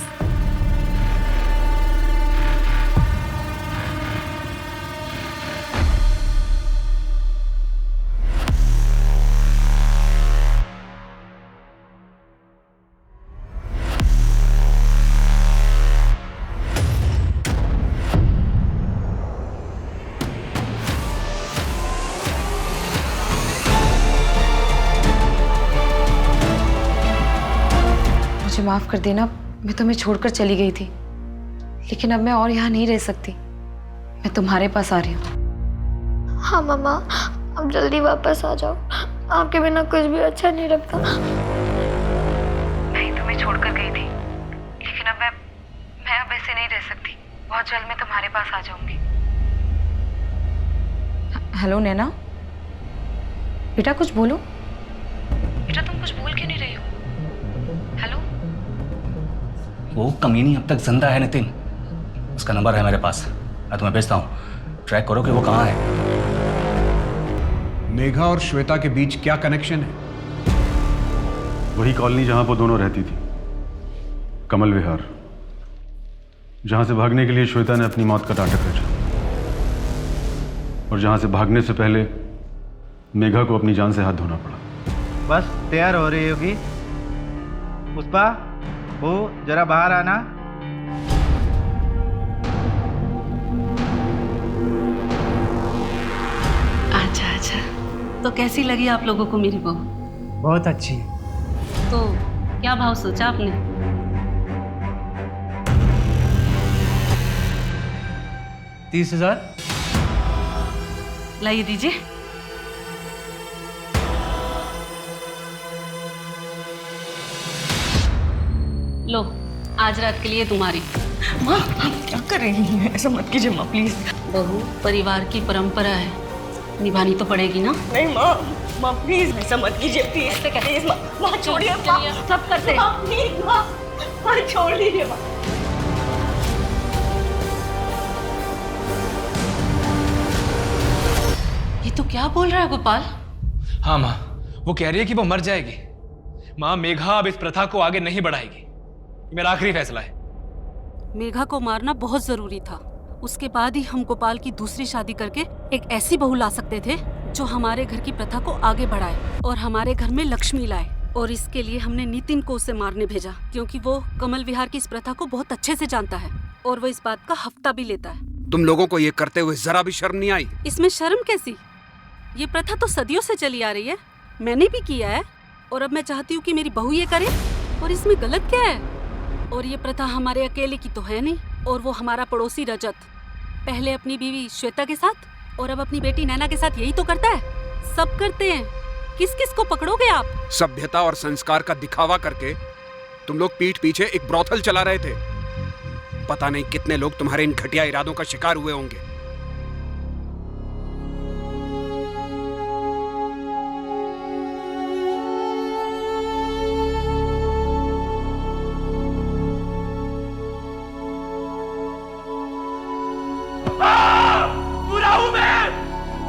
माफ़ कर देना, मैं तुम्हें छोड़कर चली गई थी, लेकिन अब मैं और यहाँ नहीं रह सकती। मैं तुम्हारे पास आ रही हूँ। हाँ मम्मा, अब जल्दी वापस आ जाओ। आपके बिना कुछ भी अच्छा नहीं लगता। मैं तुम्हें छोड़कर गई थी, लेकिन अब मैं अब ऐसे नहीं रह सकती। बहुत जल्द मैं तुम्हारे पास आ जाऊंगी। हेलो नैना, बेटा कुछ बोलो। बेटा तुम कुछ बोल क्यों नहीं रही हो? हेलो? वो कमीनी अब तक जिंदा है नितिन। उसका नंबर है मेरे पास, मैं तुम्हें भेजता हूँ। ट्रैक करो कि वो कहाँ है। मेघा और श्वेता के बीच क्या कनेक्शन है? वही कॉलोनी जहां वो दोनों रहती थी, कमल विहार, जहां से भागने के लिए श्वेता ने अपनी मौत का नाटक रचा, और जहां से भागने से पहले मेघा को अपनी जान से हाथ धोना पड़ा। बस तैयार हो रही होगी। पुष्पा, वो जरा बाहर आना। अच्छा अच्छा, तो कैसी लगी आप लोगों को मेरी बहू? बहुत अच्छी। तो क्या भाव सोचा आपने? 30,000। लाइए दीजिए। लो, आज रात के लिए तुम्हारी। माँ, आप क्या कर रही हैं? ऐसा मत कीजिए माँ, प्लीज। बहू, परिवार की परंपरा है, निभानी तो पड़ेगी ना। नहीं माँ प्लीज, ऐसा मत कीजिए प्लीज। प्लीज माँ छोड़िए। सब करते हैं। माँ प्लीज, माँ छोड़ दीजिए माँ। ये तो क्या बोल रहा है गोपाल? हाँ माँ, वो कह रही है कि वो मर जाएगी। माँ, मेघा अब इस प्रथा को आगे नहीं बढ़ाएगी। ये मेरा आखिरी फैसला है। मेघा को मारना बहुत जरूरी था। उसके बाद ही हम गोपाल की दूसरी शादी करके एक ऐसी बहू ला सकते थे जो हमारे घर की प्रथा को आगे बढ़ाए और हमारे घर में लक्ष्मी लाए। और इसके लिए हमने नितिन को उसे मारने भेजा, क्योंकि वो कमल विहार की इस प्रथा को बहुत अच्छे से जानता है और वो इस बात का हफ्ता भी लेता है। तुम लोगों को ये करते हुए जरा भी शर्म नहीं आई? इसमें शर्म कैसी? ये प्रथा तो सदियों से चली आ रही है, मैंने भी किया है और अब मैं चाहती हूँ कि मेरी बहू ये करे, और इसमें गलत क्या है? और ये प्रथा हमारे अकेले की तो है नहीं। और वो हमारा पड़ोसी रजत पहले अपनी बीवी श्वेता के साथ और अब अपनी बेटी नैना के साथ यही तो करता है। सब करते हैं, किस किस को पकड़ोगे आप? सभ्यता और संस्कार का दिखावा करके तुम लोग पीठ पीछे एक ब्रोथल चला रहे थे। पता नहीं कितने लोग तुम्हारे इन घटिया इरादों का शिकार हुए होंगे। बुरा हूं मैं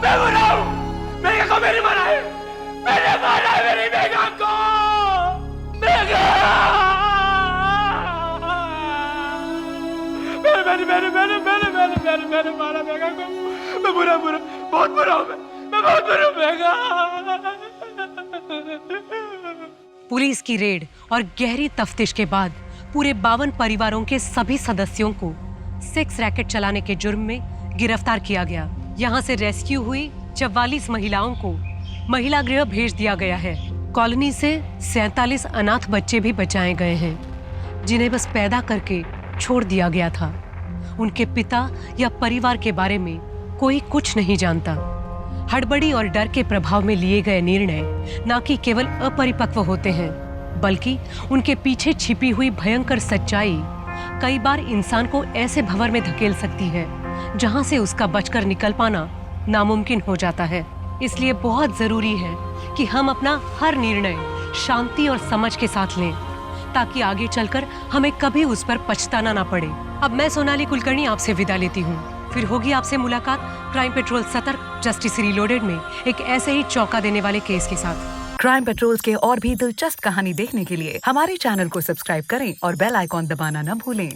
बुरा हूं। मेघा को मेरी मारा है, मैंने मारा है मेरी मेघा को। मेघा, मैंने मारा मेघा को। मैं बुरा बहुत बुरा हूं। मैं बहुत बुरा हूं मेघा। पुलिस की रेड और गहरी तफ्तीश के बाद पूरे 52 परिवारों के सभी सदस्यों को सेक्स रैकेट चलाने के जुर्म में गिरफ्तार किया गया। यहाँ से रेस्क्यू हुई 44 महिलाओं को महिला गृह भेज दिया गया है। कॉलोनी से 47 अनाथ बच्चे भी बचाए गए हैं, जिन्हें बस पैदा करके छोड़ दिया गया था। उनके पिता या परिवार के बारे में कोई कुछ नहीं जानता। हड़बड़ी और डर के प्रभाव में लिए गए निर्णय न कि केवल अपरिपक्व होते हैं, बल्कि उनके पीछे छिपी हुई भयंकर सच्चाई कई बार इंसान को ऐसे भंवर में धकेल सकती है जहां से उसका बचकर निकल पाना नामुमकिन हो जाता है। इसलिए बहुत जरूरी है कि हम अपना हर निर्णय शांति और समझ के साथ लें, ताकि आगे चलकर हमें कभी उस पर पछताना ना पड़े। अब मैं सोनाली कुलकर्णी आपसे विदा लेती हूँ। फिर होगी आपसे मुलाकात क्राइम पेट्रोल सतर्क जस्टिस रीलोडेड में एक ऐसे ही चौंका देने वाले केस के साथ। क्राइम पेट्रोल के और भी दिलचस्प कहानी देखने के लिए हमारे चैनल को सब्सक्राइब करें और बेल आइकॉन दबाना न भूलें।